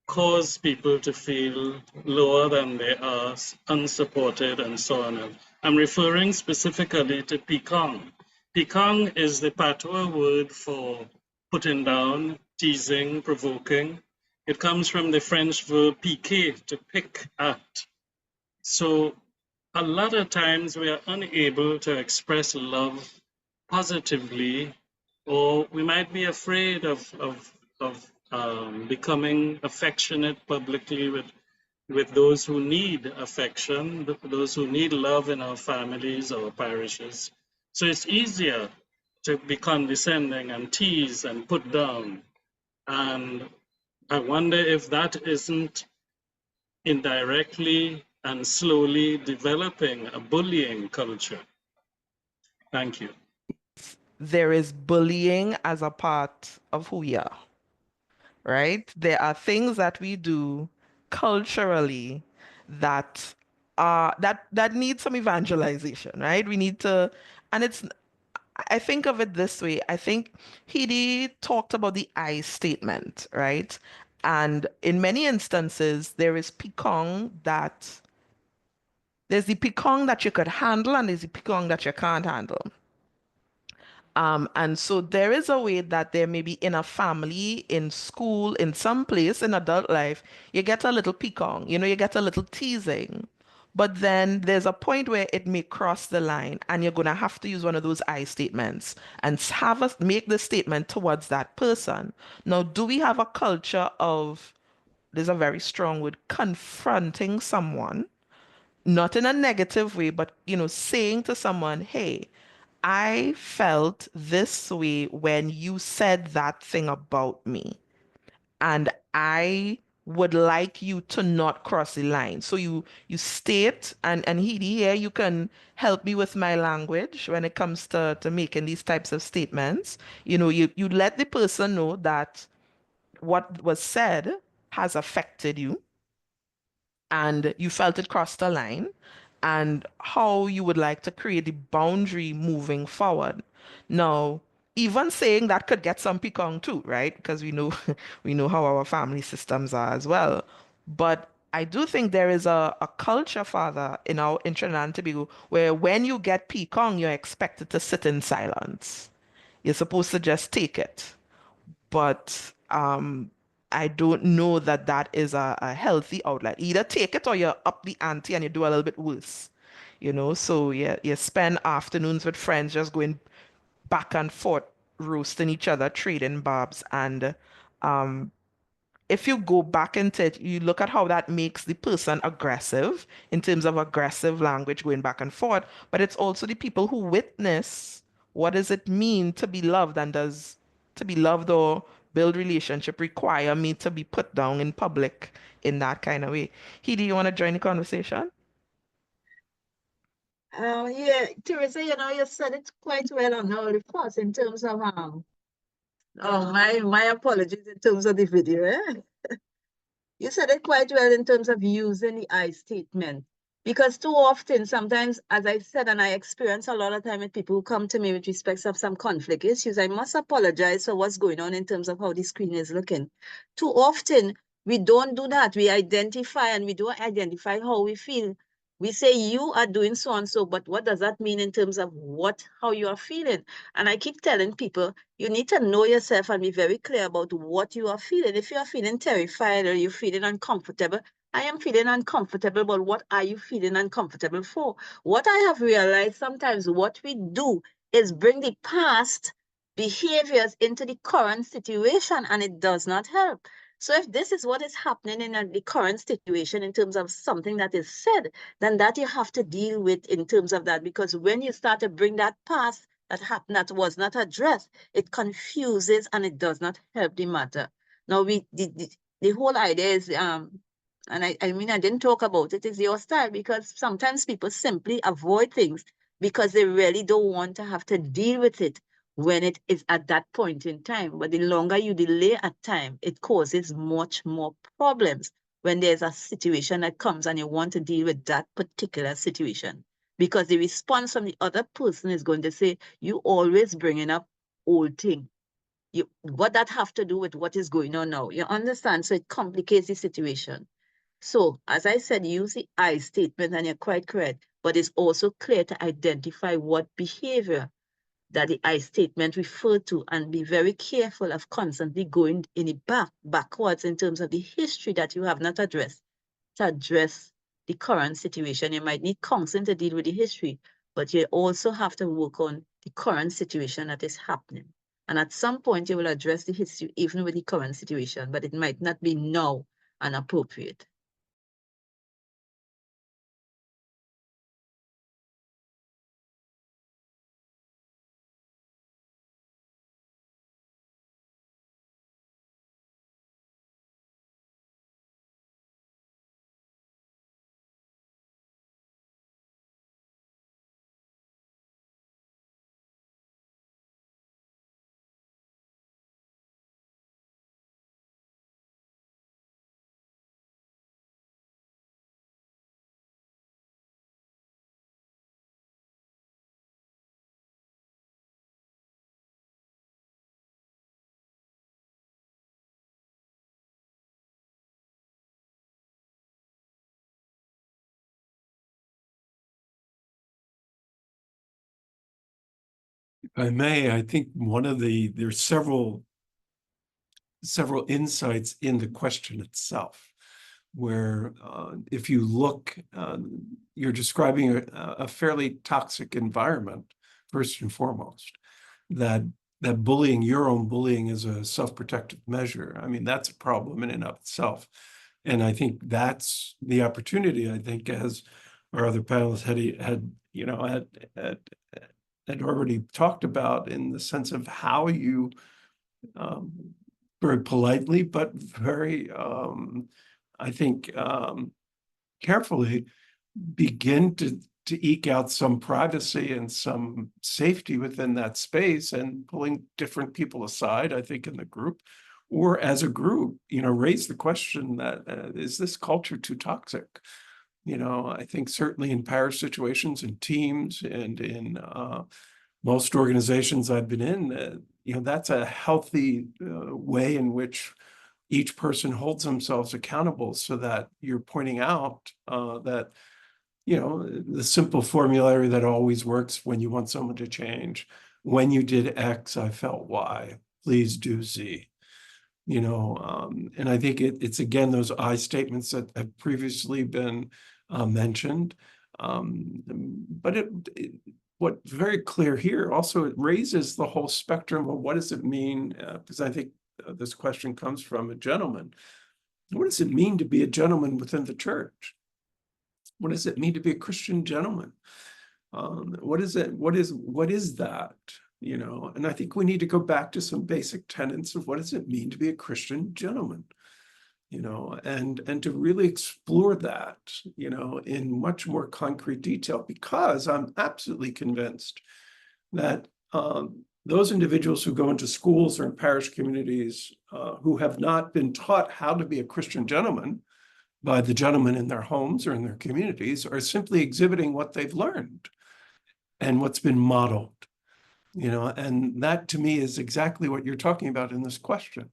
cause people to feel lower than they are, unsupported, and so on. I'm referring specifically to picong. Picong is the patois word for putting down, teasing, provoking. It comes from the French verb piquer, to pick at. So a lot of times we are unable to express love positively, or we might be afraid of becoming affectionate publicly with those who need affection, those who need love in our families or parishes. So it's easier to be condescending and tease and put down. And I wonder if that isn't indirectly and slowly developing a bullying culture. Thank you. There is bullying as a part of who we are, right? There are things that we do culturally that that need some evangelization, right? We need to, and I think of it this way. I think Hedy talked about the I statement, right? And in many instances, there's the picong that you could handle, and there's the picong that you can't handle. And so there is a way that there may be in a family, in school, in some place in adult life, you get a little picong, you get a little teasing. But then there's a point where it may cross the line, and you're going to have to use one of those I statements and make the statement towards that person. Now, do we have a culture of, there's a very strong word, confronting someone, not in a negative way, but, saying to someone, hey, I felt this way when you said that thing about me, and I would like you to not cross the line. So you state, and Hedy, here you can help me with my language when it comes to making these types of statements. You let the person know that what was said has affected you, and you felt it crossed the line, and how you would like to create the boundary moving forward. Now, even saying that could get some picong too, right? Because we know we know how our family systems are as well. But I do think there is a culture, Father, in Trinidad and Tobago, where when you get picong, you're expected to sit in silence. You're supposed to just take it. But I don't know that that is a healthy outlet. Either take it or you up the ante and you do a little bit worse. So you spend afternoons with friends just going back and forth, roasting each other, trading barbs. And if you go back into it, you look at how that makes the person aggressive in terms of aggressive language going back and forth. But it's also the people who witness what does it mean to be loved, and does to be loved or build relationship require me to be put down in public in that kind of way. Hedy, you want to join the conversation? Yeah, Teresa, you said it quite well on all the parts in terms of my apologies in terms of the video. You said it quite well in terms of using the I statement. Because too often, sometimes, as I said, and I experience a lot of time with people who come to me with respect of some conflict issues, I must apologize for what's going on in terms of how the screen is looking. Too often, we don't do that. We identify, and we don't identify how we feel. We say you are doing so and so, but what does that mean in terms of how you are feeling? And I keep telling people, you need to know yourself and be very clear about what you are feeling. If you are feeling terrified or you're feeling uncomfortable, I am feeling uncomfortable, but what are you feeling uncomfortable for? What I have realized sometimes what we do is bring the past behaviors into the current situation, and it does not help. So if this is what is happening in the current situation in terms of something that is said, then that you have to deal with in terms of that, because when you start to bring that past that happened that was not addressed, it confuses and it does not help the matter. Now the whole idea is and I mean, I didn't talk about it, is your style, because sometimes people simply avoid things because they really don't want to have to deal with it when it is at that point in time. But the longer you delay at time, it causes much more problems when there's a situation that comes and you want to deal with that particular situation. Because the response from the other person is going to say, you always bringing up old thing. What that have to do with what is going on now? You understand? So it complicates the situation. So, as I said, use the I statement, and you're quite correct, but it's also clear to identify what behavior that the I statement referred to, and be very careful of constantly going in the backwards in terms of the history that you have not addressed to address the current situation. You might need counseling to deal with the history, but you also have to work on the current situation that is happening. And at some point, you will address the history even with the current situation, but it might not be now and appropriate. If I may, I think there's several insights in the question itself, where if you look, you're describing a fairly toxic environment, first and foremost, that bullying, your own bullying, is a self-protective measure. I mean, that's a problem in and of itself. And I think that's the opportunity, I think, as our other panelists had already talked about, in the sense of how you very politely, but very, I think, carefully begin to eke out some privacy and some safety within that space, and pulling different people aside, I think, in the group, or as a group, raise the question that, is this culture too toxic? I think certainly in power situations, in teams, and in most organizations I've been in, that's a healthy way in which each person holds themselves accountable, so that you're pointing out that, the simple formulary that always works when you want someone to change: when you did X, I felt Y, please do Z. And I think it's again those I statements that have previously been mentioned. But what's very clear here also, it raises the whole spectrum of what does it mean, because I think this question comes from a gentleman. What does it mean to be a gentleman within the church? What does it mean to be a Christian gentleman? What is it? What is that? And I think we need to go back to some basic tenets of what does it mean to be a Christian gentleman, and to really explore that, in much more concrete detail, because I'm absolutely convinced that those individuals who go into schools or in parish communities who have not been taught how to be a Christian gentleman by the gentlemen in their homes or in their communities are simply exhibiting what they've learned and what's been modeled, and that to me is exactly what you're talking about in this question,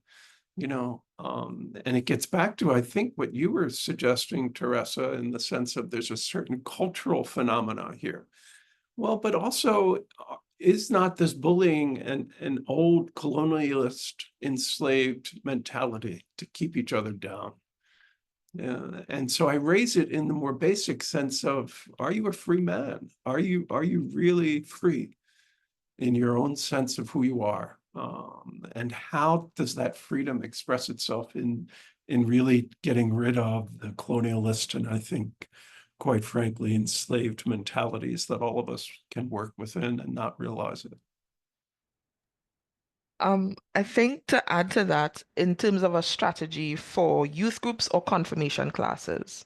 and it gets back to, I think, what you were suggesting, Teresa, in the sense of there's a certain cultural phenomena here. Well, but also, is not this bullying an old colonialist enslaved mentality to keep each other down? And so I raise it in the more basic sense of, are you a free man? Are you really free in your own sense of who you are? And how does that freedom express itself in really getting rid of the colonialist and I think, quite frankly, enslaved mentalities that all of us can work within and not realize it? I think to add to that, in terms of a strategy for youth groups or confirmation classes,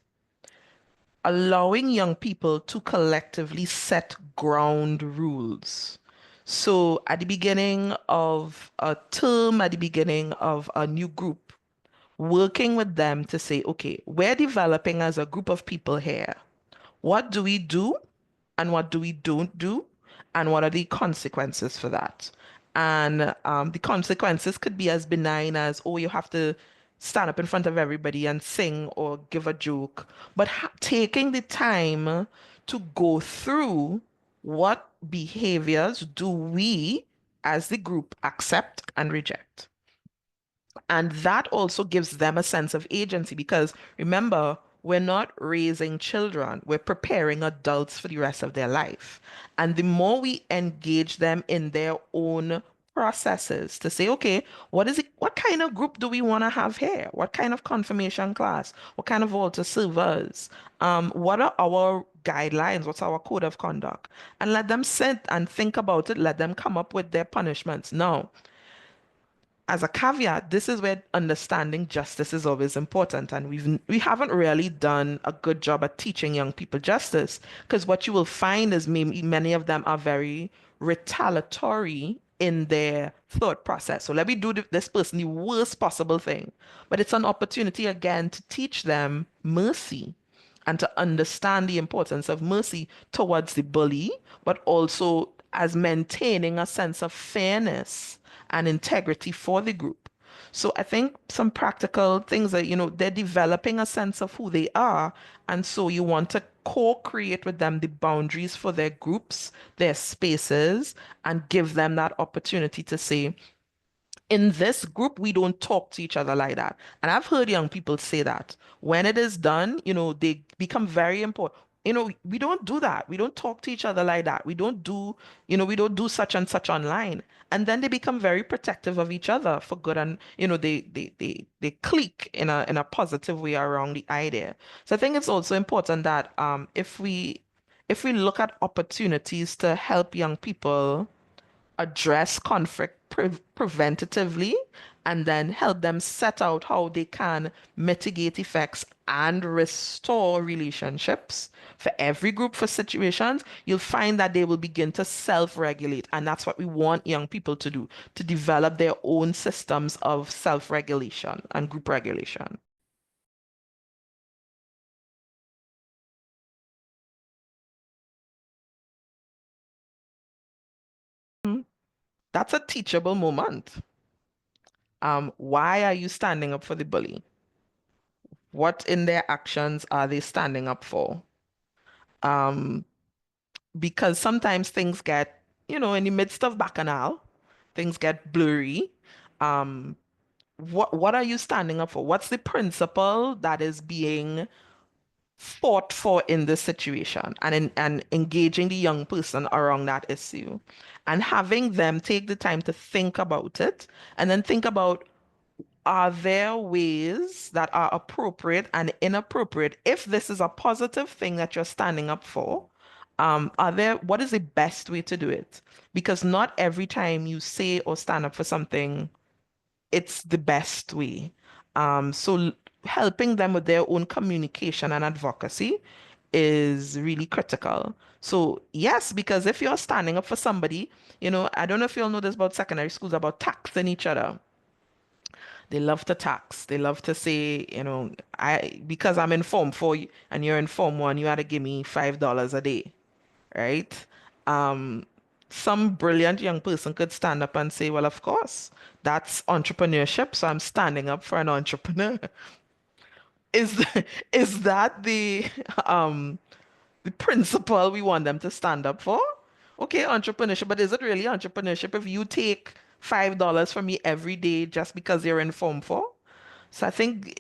allowing young people to collectively set ground rules. So at the beginning of a term, at the beginning of a new group, working with them to say, okay, we're developing as a group of people here. What do we do and what do we don't do? And what are the consequences for that? And the consequences could be as benign as, oh, you have to stand up in front of everybody and sing or give a joke. But taking the time to go through what behaviors do we as the group accept and reject. And that also gives them a sense of agency because remember, we're not raising children, we're preparing adults for the rest of their life. And the more we engage them in their own processes to say, okay, what kind of group do we want to have here? What kind of confirmation class? What kind of altar servers? What are our guidelines? What's our code of conduct? And let them sit and think about it, let them come up with their punishments. Now, as a caveat, this is where understanding justice is always important, and we haven't really done a good job at teaching young people justice because what you will find is maybe many of them are very retaliatory in their thought process. So let me do this person the worst possible thing, but it's an opportunity again to teach them mercy and to understand the importance of mercy towards the bully, but also as maintaining a sense of fairness and integrity for the group. So I think some practical things that, they're developing a sense of who they are. And so you want to co-create with them the boundaries for their groups, their spaces, and give them that opportunity to say, in this group, we don't talk to each other like that. And I've heard young people say that. When it is done, they become very important. We don't do that. We don't talk to each other like that. We don't do such and such online. And then they become very protective of each other for good. And, they click in a positive way around the idea. So I think it's also important that if we look at opportunities to help young people address conflict preventatively and then help them set out how they can mitigate effects and restore relationships for every group for situations, you'll find that they will begin to self-regulate. And that's what we want young people to do, to develop their own systems of self-regulation and group regulation. That's a teachable moment. Why are you standing up for the bully? What in their actions are they standing up for? Because sometimes things get, in the midst of bacchanal, things get blurry. What are you standing up for? What's the principle that is being fought for in this situation, and engaging the young person around that issue, and having them take the time to think about it, and then think about, are there ways that are appropriate and inappropriate? If this is a positive thing that you're standing up for, what is the best way to do it? Because not every time you say or stand up for something, it's the best way. So helping them with their own communication and advocacy is really critical. So yes, because if you're standing up for somebody, I don't know if you all know this about secondary schools, about taxing each other. They love to tax. They love to say, because I'm in Form 4 and you're in Form 1, you had to give me $5 a day, right? Some brilliant young person could stand up and say, well, of course, that's entrepreneurship, so I'm standing up for an entrepreneur. Is is that the principle we want them to stand up for? Okay, entrepreneurship, but is it really entrepreneurship if you take $5 from me every day just because you're in Form 4? So I think,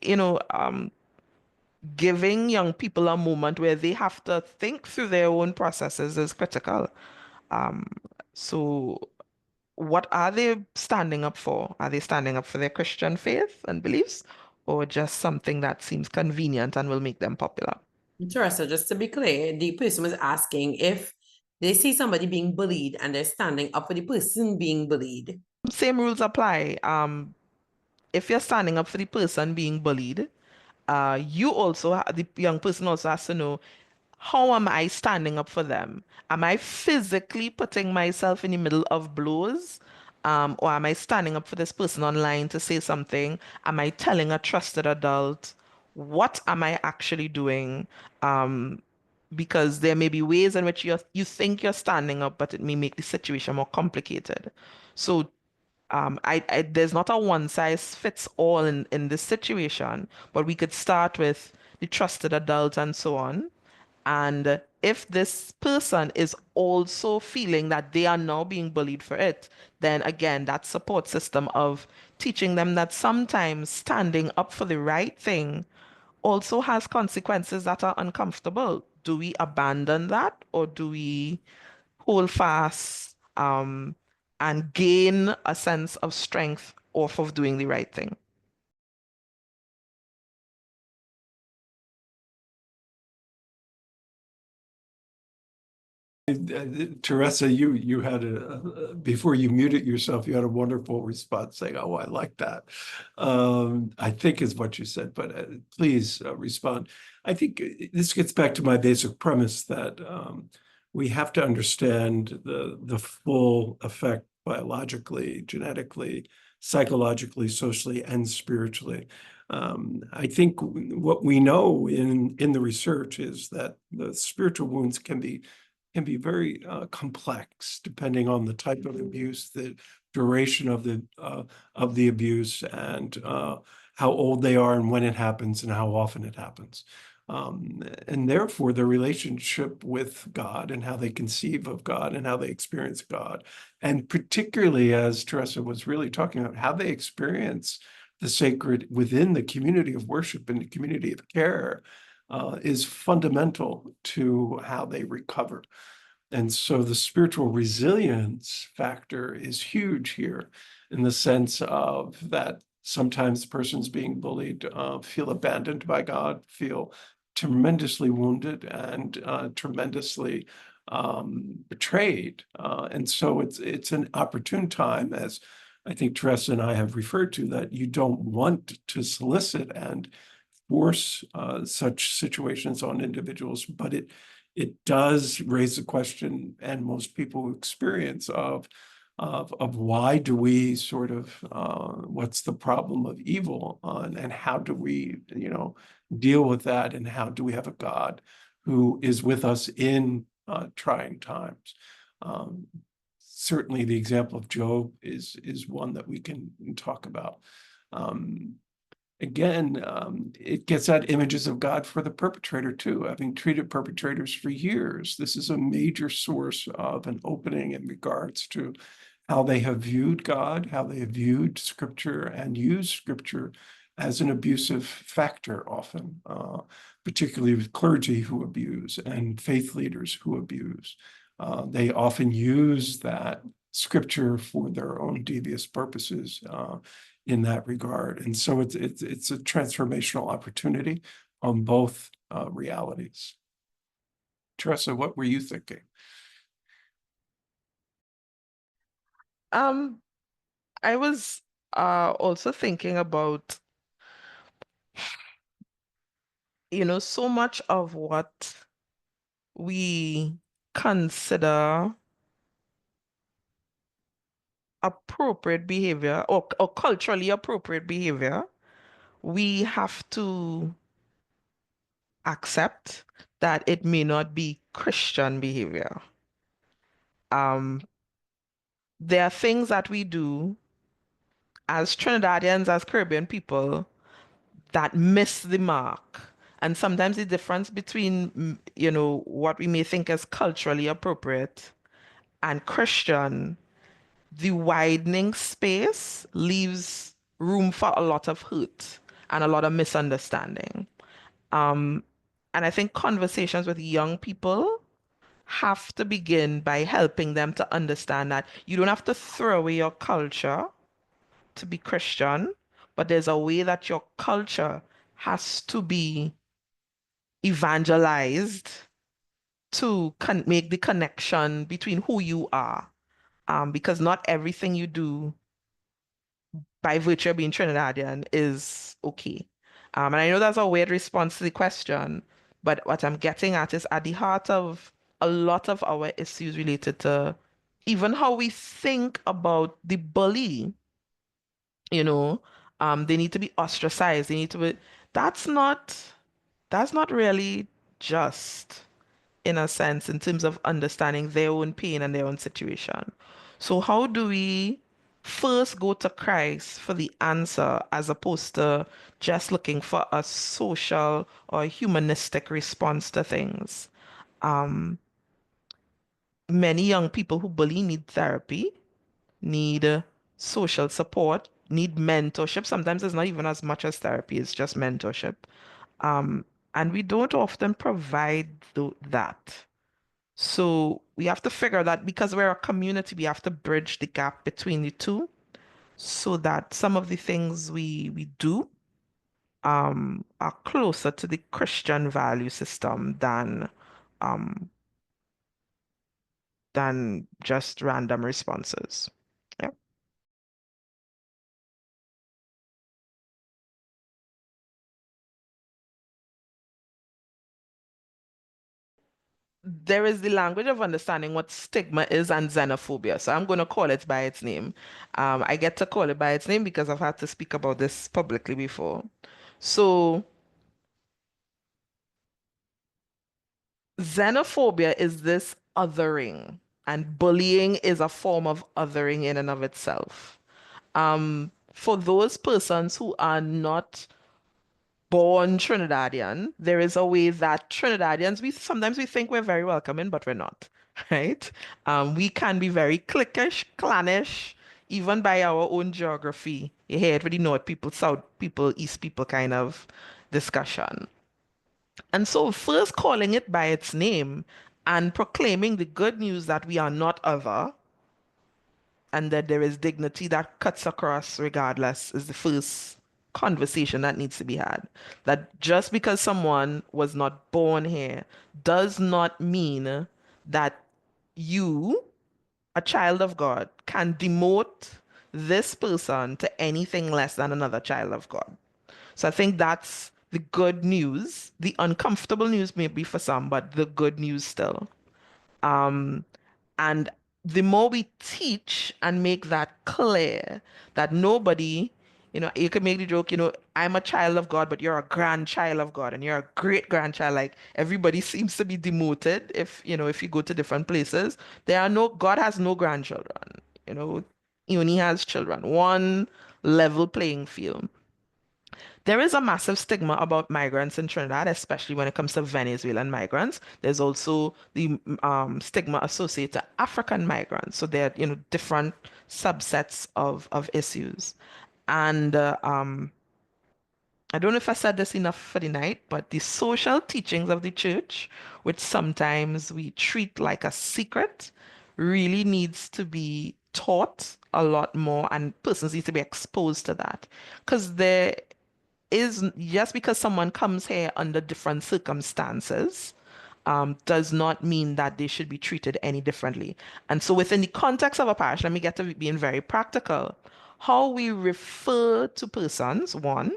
giving young people a moment where they have to think through their own processes is critical. So what are they standing up for? Are they standing up for their Christian faith and beliefs, or just something that seems convenient and will make them popular? Teresa, just to be clear, the person was asking if they see somebody being bullied and they're standing up for the person being bullied. Same rules apply. If you're standing up for the person being bullied, you also, the young person also has to know, how am I standing up for them? Am I physically putting myself in the middle of blows? Or am I standing up for this person online to say something? Am I telling a trusted adult? What am I actually doing? Because there may be ways in which you think you're standing up, but it may make the situation more complicated. So there's not a one size fits all in this situation, but we could start with the trusted adult and so on. And if this person is also feeling that they are now being bullied for it, then again, that support system of teaching them that sometimes standing up for the right thing also has consequences that are uncomfortable. Do we abandon that, or do we hold fast and gain a sense of strength off of doing the right thing? Teresa, you had before you muted yourself, you had a wonderful response saying, "Oh, I like that." I think is what you said, but please respond. I think this gets back to my basic premise that we have to understand the full effect biologically, genetically, psychologically, socially, and spiritually. I think what we know in the research is that the spiritual wounds can be very complex depending on the type of abuse, the duration of the abuse, and how old they are and when it happens and how often it happens. And therefore, their relationship with God and how they conceive of God and how they experience God, and particularly as Teresa was really talking about, how they experience the sacred within the community of worship and the community of care, is fundamental to how they recover. And so the spiritual resilience factor is huge here, in the sense of that sometimes persons being bullied feel abandoned by God, feel tremendously wounded and tremendously betrayed. And so it's an opportune time, as I think Teresa and I have referred to, that you don't want to solicit and force such situations on individuals, but it does raise the question, and most people experience of why do we sort of what's the problem of evil, and how do we deal with that, and how do we have a God who is with us in trying times. Certainly the example of Job is one that we can talk about. Again, it gets at images of God for the perpetrator too. Having treated perpetrators for years, this is a major source of an opening in regards to how they have viewed God, how they have viewed Scripture, and used Scripture as an abusive factor often, particularly with clergy who abuse and faith leaders who abuse. They often use that Scripture for their own devious purposes in that regard. And so it's a transformational opportunity on both realities. Teresa, what were you thinking? I was also thinking about, so much of what we consider appropriate behavior or culturally appropriate behavior, we have to accept that it may not be Christian behavior. There are things that we do as Trinidadians, as Caribbean people, that miss the mark. And sometimes the difference between, what we may think is culturally appropriate and Christian, the widening space leaves room for a lot of hurt and a lot of misunderstanding. And I think conversations with young people have to begin by helping them to understand that you don't have to throw away your culture to be Christian, but there's a way that your culture has to be evangelized to make the connection between who you are. Because not everything you do by virtue of being Trinidadian is okay. And I know that's a weird response to the question, but what I'm getting at is at the heart of a lot of our issues related to even how we think about the bully, you know, they need to be ostracized. They need to be, that's not, that's not really just in a sense in terms of understanding their own pain and their own situation. So how do we first go to Christ for the answer as opposed to just looking for a social or humanistic response to things? Many young people who bully need therapy, need social support, need mentorship. Sometimes it's not even as much as therapy, it's just mentorship. And we don't often provide that. So we have to figure that because we're a community, we have to bridge the gap between the two so that some of the things we do are closer to the Christian value system than just random responses. Yeah. There is the language of understanding what stigma is and xenophobia. So I'm going to call it by its name. I get to call it by its name because I've had to speak about this publicly before. So xenophobia is this othering, and bullying is a form of othering in and of itself. For those persons who are not born Trinidadian, there is a way that Trinidadians, we sometimes we think we're very welcoming, but we're not, right? We can be very cliquish, clannish, even by our own geography. You hear it with the North people, South people, East people kind of discussion. And so first calling it by its name and proclaiming the good news that we are not other and that there is dignity that cuts across regardless is the first conversation that needs to be had. That just because someone was not born here does not mean that you, a child of God, can demote this person to anything less than another child of God. So I think that's the good news. The uncomfortable news maybe for some, but the good news still. And the more we teach and make that clear that nobody, you can make the joke, I'm a child of God, but you're a grandchild of God and you're a great grandchild. Like everybody seems to be demoted if you go to different places. God has no grandchildren, he only has children, one level playing field. There is a massive stigma about migrants in Trinidad, especially when it comes to Venezuelan migrants. There's also the stigma associated to African migrants. So there are, different subsets of issues. And I don't know if I said this enough for the night, but the social teachings of the church, which sometimes we treat like a secret, really needs to be taught a lot more, and persons need to be exposed to that. Because there is, just because someone comes here under different circumstances, does not mean that they should be treated any differently. And so within the context of a parish, let me get to being very practical. How we refer to persons, one,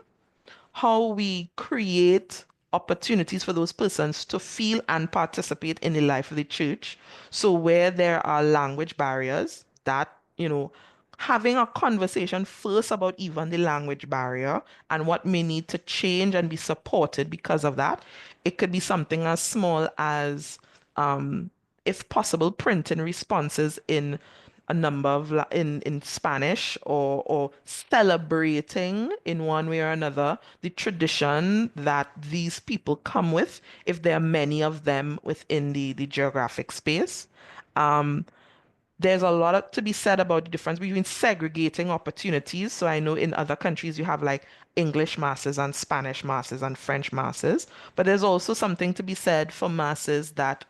how we create opportunities for those persons to feel and participate in the life of the church. So where there are language barriers, that, having a conversation first about even the language barrier and what may need to change and be supported because of that. It could be something as small as, if possible, printing responses in a number of in Spanish, or celebrating in one way or another the tradition that these people come with, if there are many of them within the geographic space. There's a lot to be said about the difference between segregating opportunities. So I know in other countries you have like English masses and Spanish masses and French masses, but there's also something to be said for masses that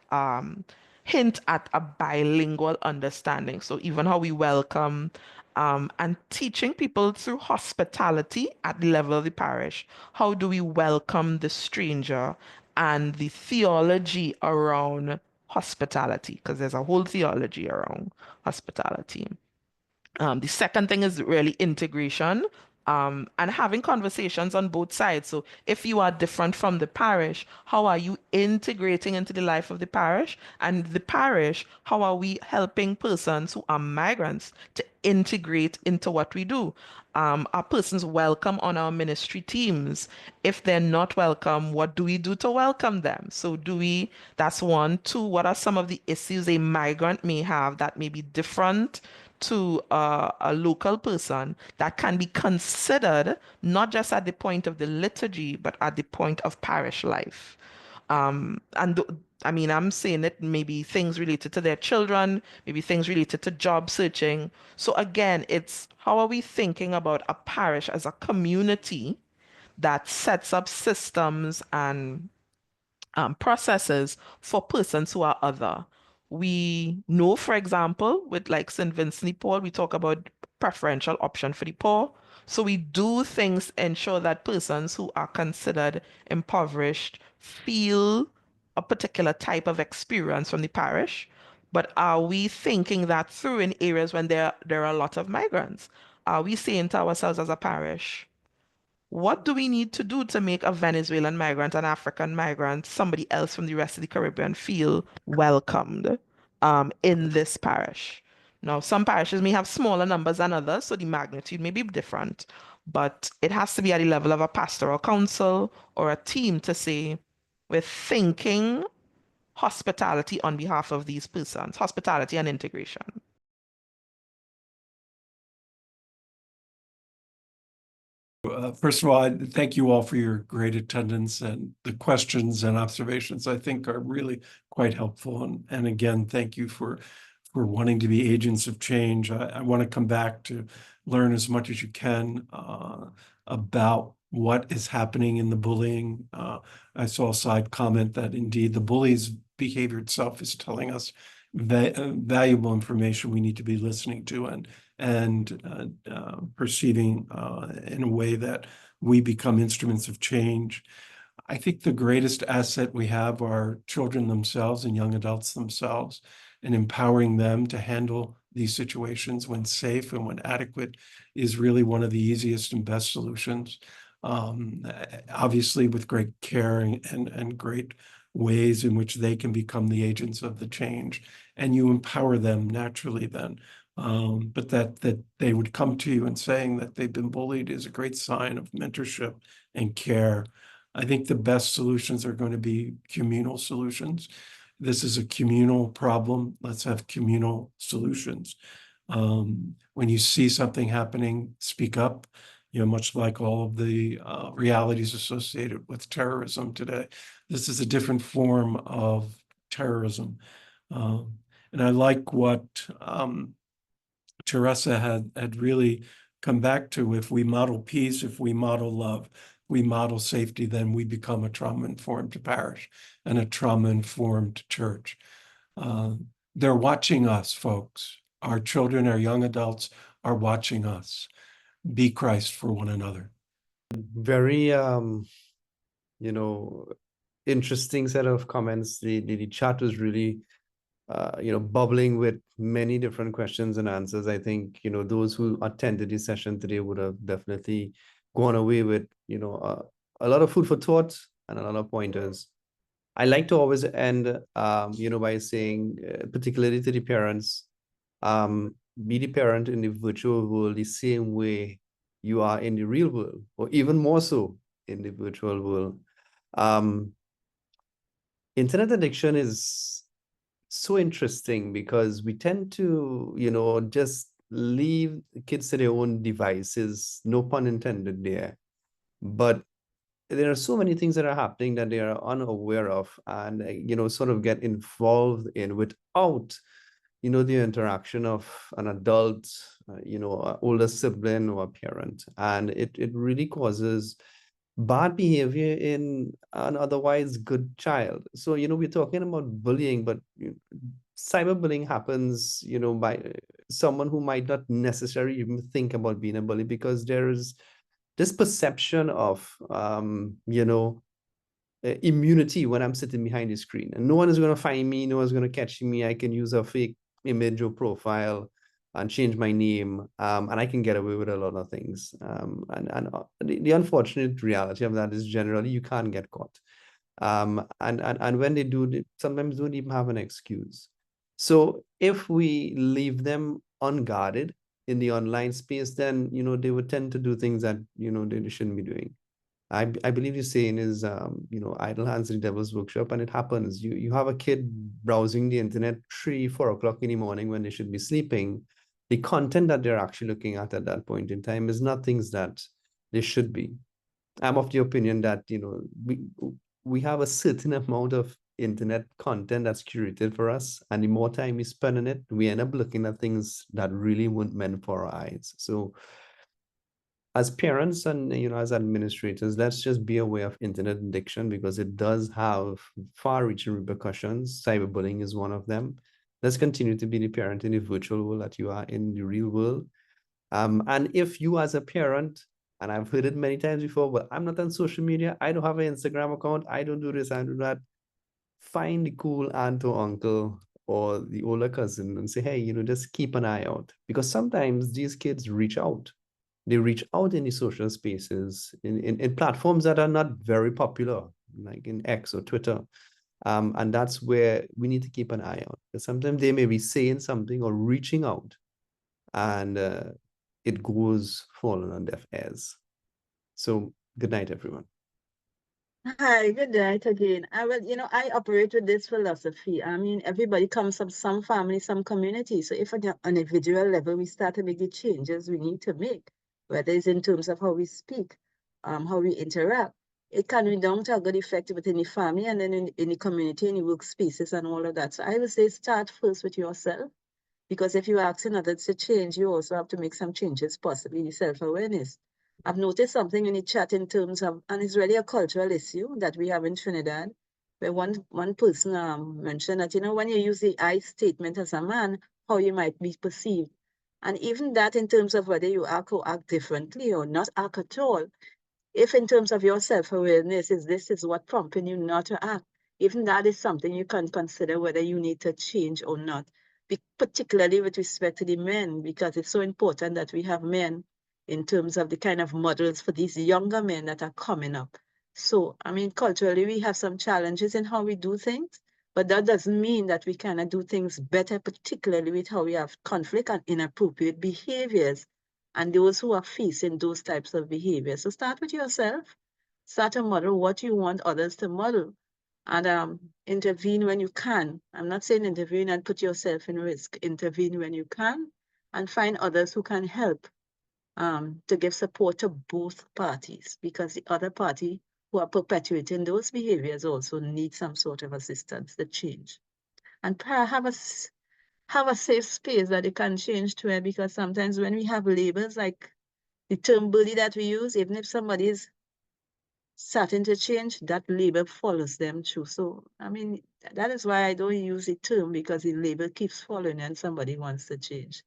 hint at a bilingual understanding. So even how we welcome and teaching people through hospitality at the level of the parish. How do we welcome the stranger and the theology around hospitality? Because there's a whole theology around hospitality. The second thing is really integration and having conversations on both sides. So if you are different from the parish, how are you integrating into the life of the parish? And the parish, how are we helping persons who are migrants to integrate into what we do? Are persons welcome on our ministry teams? If they're not welcome, what do we do to welcome them? So that's one. Two, what are some of the issues a migrant may have that may be different to a local person that can be considered not just at the point of the liturgy, but at the point of parish life? I'm saying it maybe things related to their children, maybe things related to job searching. So again, it's how are we thinking about a parish as a community that sets up systems and processes for persons who are other. We know, for example, with like St. Vincent de Paul, we talk about preferential option for the poor. So we do things ensure that persons who are considered impoverished feel a particular type of experience from the parish. But are we thinking that through in areas when there are a lot of migrants? Are we saying to ourselves as a parish, what do we need to do to make a Venezuelan migrant, an African migrant, somebody else from the rest of the Caribbean feel welcomed in this parish? Now, some parishes may have smaller numbers than others, so the magnitude may be different, but it has to be at the level of a pastoral council or a team to say, we're thinking hospitality on behalf of these persons, hospitality and integration. First of all, thank you all for your great attendance, and the questions and observations I think are really quite helpful. And again, thank you for wanting to be agents of change. I want to come back to learn as much as you can about what is happening in the bullying. I saw a side comment that indeed the bully's behavior itself is telling us valuable information we need to be listening to and perceiving in a way that we become instruments of change. I think the greatest asset we have are children themselves and young adults themselves, and empowering them to handle these situations when safe and when adequate is really one of the easiest and best solutions. Obviously with great care and great ways in which they can become the agents of the change, and you empower them naturally then. But that they would come to you and saying that they've been bullied is a great sign of mentorship and care. I think the best solutions are going to be communal solutions. This is a communal problem. Let's have communal solutions. When you see something happening, speak up. Much like all of the realities associated with terrorism today, this is a different form of terrorism. And I like what Teresa had really come back to. If we model peace, if we model love, we model safety, then we become a trauma-informed parish and a trauma-informed church. They're watching us, folks. Our children, our young adults are watching us. Be Christ for one another. Very, interesting set of comments. The chat was really, bubbling with many different questions and answers. I think, those who attended this session today would have definitely gone away with, a lot of food for thought and a lot of pointers. I like to always end, by saying, particularly to the parents, be the parent in the virtual world the same way you are in the real world, or even more so in the virtual world. Internet addiction is so interesting because we tend to, just leave kids to their own devices, no pun intended there. But there are so many things that are happening that they are unaware of and, sort of get involved in without, the interaction of an adult, an older sibling or a parent. And it really causes bad behavior in an otherwise good child. So, we're talking about bullying, but cyberbullying happens, by someone who might not necessarily even think about being a bully, because there is this perception of, immunity when I'm sitting behind the screen, and no one is going to find me, no one's going to catch me. I can use a fake image or profile and change my name, and I can get away with a lot of things. The unfortunate reality of that is generally you can't get caught. And when they do, they sometimes don't even have an excuse. So if we leave them unguarded in the online space, then they would tend to do things that they shouldn't be doing. I believe the saying is, idle hands in the devil's workshop, and it happens. You have a kid browsing the internet 3-4 o'clock in the morning when they should be sleeping. The content that they're actually looking at that point in time is not things that they should be. I'm of the opinion that we have a certain amount of internet content that's curated for us, and the more time we spend on it, we end up looking at things that really weren't meant for our eyes. So as parents and as administrators, let's just be aware of internet addiction, because it does have far-reaching repercussions. Cyberbullying is one of them. Let's continue to be the parent in the virtual world that you are in the real world. And if you as a parent, and I've heard it many times before, well, I'm not on social media, I don't have an Instagram account, I don't do this, I do that, find the cool aunt or uncle or the older cousin and say, hey, just keep an eye out, because sometimes these kids reach out. They reach out in the social spaces, in platforms that are not very popular, like in X or Twitter. And that's where we need to keep an eye out, because sometimes they may be saying something or reaching out, and it goes falling on deaf ears. So good night, everyone. Hi, good night again. I operate with this philosophy. I mean, everybody comes from some family, some community. So if on an individual level, we start to make the changes we need to make, whether it's in terms of how we speak, how we interact, it can be down to a good effect within the family and then in the community, in the workspaces and all of that. So I would say start first with yourself, because if you're asking others to change, you also have to make some changes, possibly in self-awareness. I've noticed something in the chat in terms of, and it's really a cultural issue that we have in Trinidad, where one person mentioned that, when you use the I statement as a man, how you might be perceived. And even that in terms of whether you act or act differently or not act at all, if in terms of your self-awareness, this is what prompting you not to act, even that is something you can consider whether you need to change or not, particularly with respect to the men, because it's so important that we have men in terms of the kind of models for these younger men that are coming up. So, I mean, culturally, we have some challenges in how we do things, but that doesn't mean that we cannot do things better, particularly with how we have conflict and inappropriate behaviors and those who are facing those types of behaviors. So start with yourself, start to model what you want others to model, and intervene when you can. I'm not saying intervene and put yourself in risk. Intervene when you can and find others who can help to give support to both parties, because the other party who are perpetuating those behaviors also need some sort of assistance to change. And have a safe space that they can change to it, because sometimes when we have labels like the term bully that we use, even if somebody is starting to change, that label follows them through. So, I mean, that is why I don't use the term, because the label keeps following and somebody wants to change.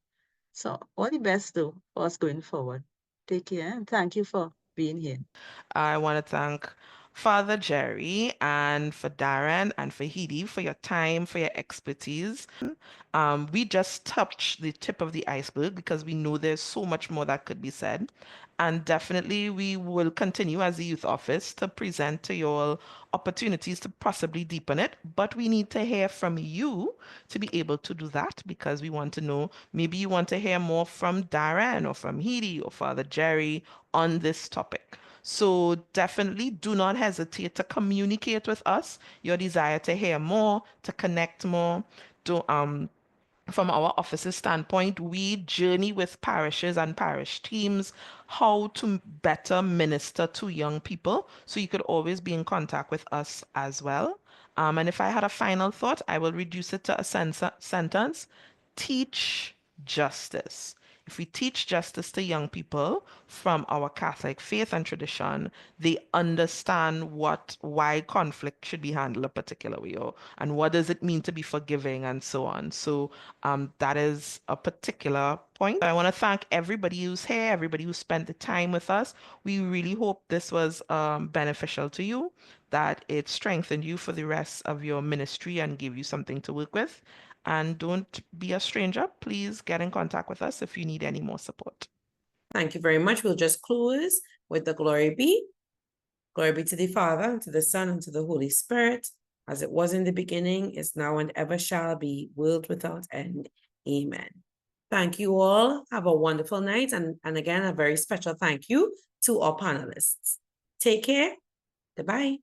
So, all the best though for us going forward. Take care and thank you for being here. I want to thank Father Jerry and for Darren and for Hedy for your time, for your expertise. We just touched the tip of the iceberg because we know there's so much more that could be said. And definitely we will continue as the youth office to present to you all opportunities to possibly deepen it. But we need to hear from you to be able to do that, because we want to know, maybe you want to hear more from Darren or from Hedy or Father Jerry on this topic. So definitely do not hesitate to communicate with us your desire to hear more, to connect more. From our office's standpoint, we journey with parishes and parish teams how to better minister to young people. So you could always be in contact with us as well. And if I had a final thought, I will reduce it to a sentence. Teach justice. if we teach justice to young people from our Catholic faith and tradition, they understand why conflict should be handled a particular way, and what does it mean to be forgiving and so on. So that is a particular point. I want to thank everybody who's here, everybody who spent the time with us. We really hope this was beneficial to you, that it strengthened you for the rest of your ministry and gave you something to work with. And don't be a stranger. Please get in contact with us if you need any more support. Thank you very much. We'll just close with the glory be. Glory be to the Father, and to the Son, and to the Holy Spirit, as it was in the beginning, is now, and ever shall be, world without end. Amen. Thank you all. Have a wonderful night. And again, a very special thank you to our panelists. Take care. Goodbye.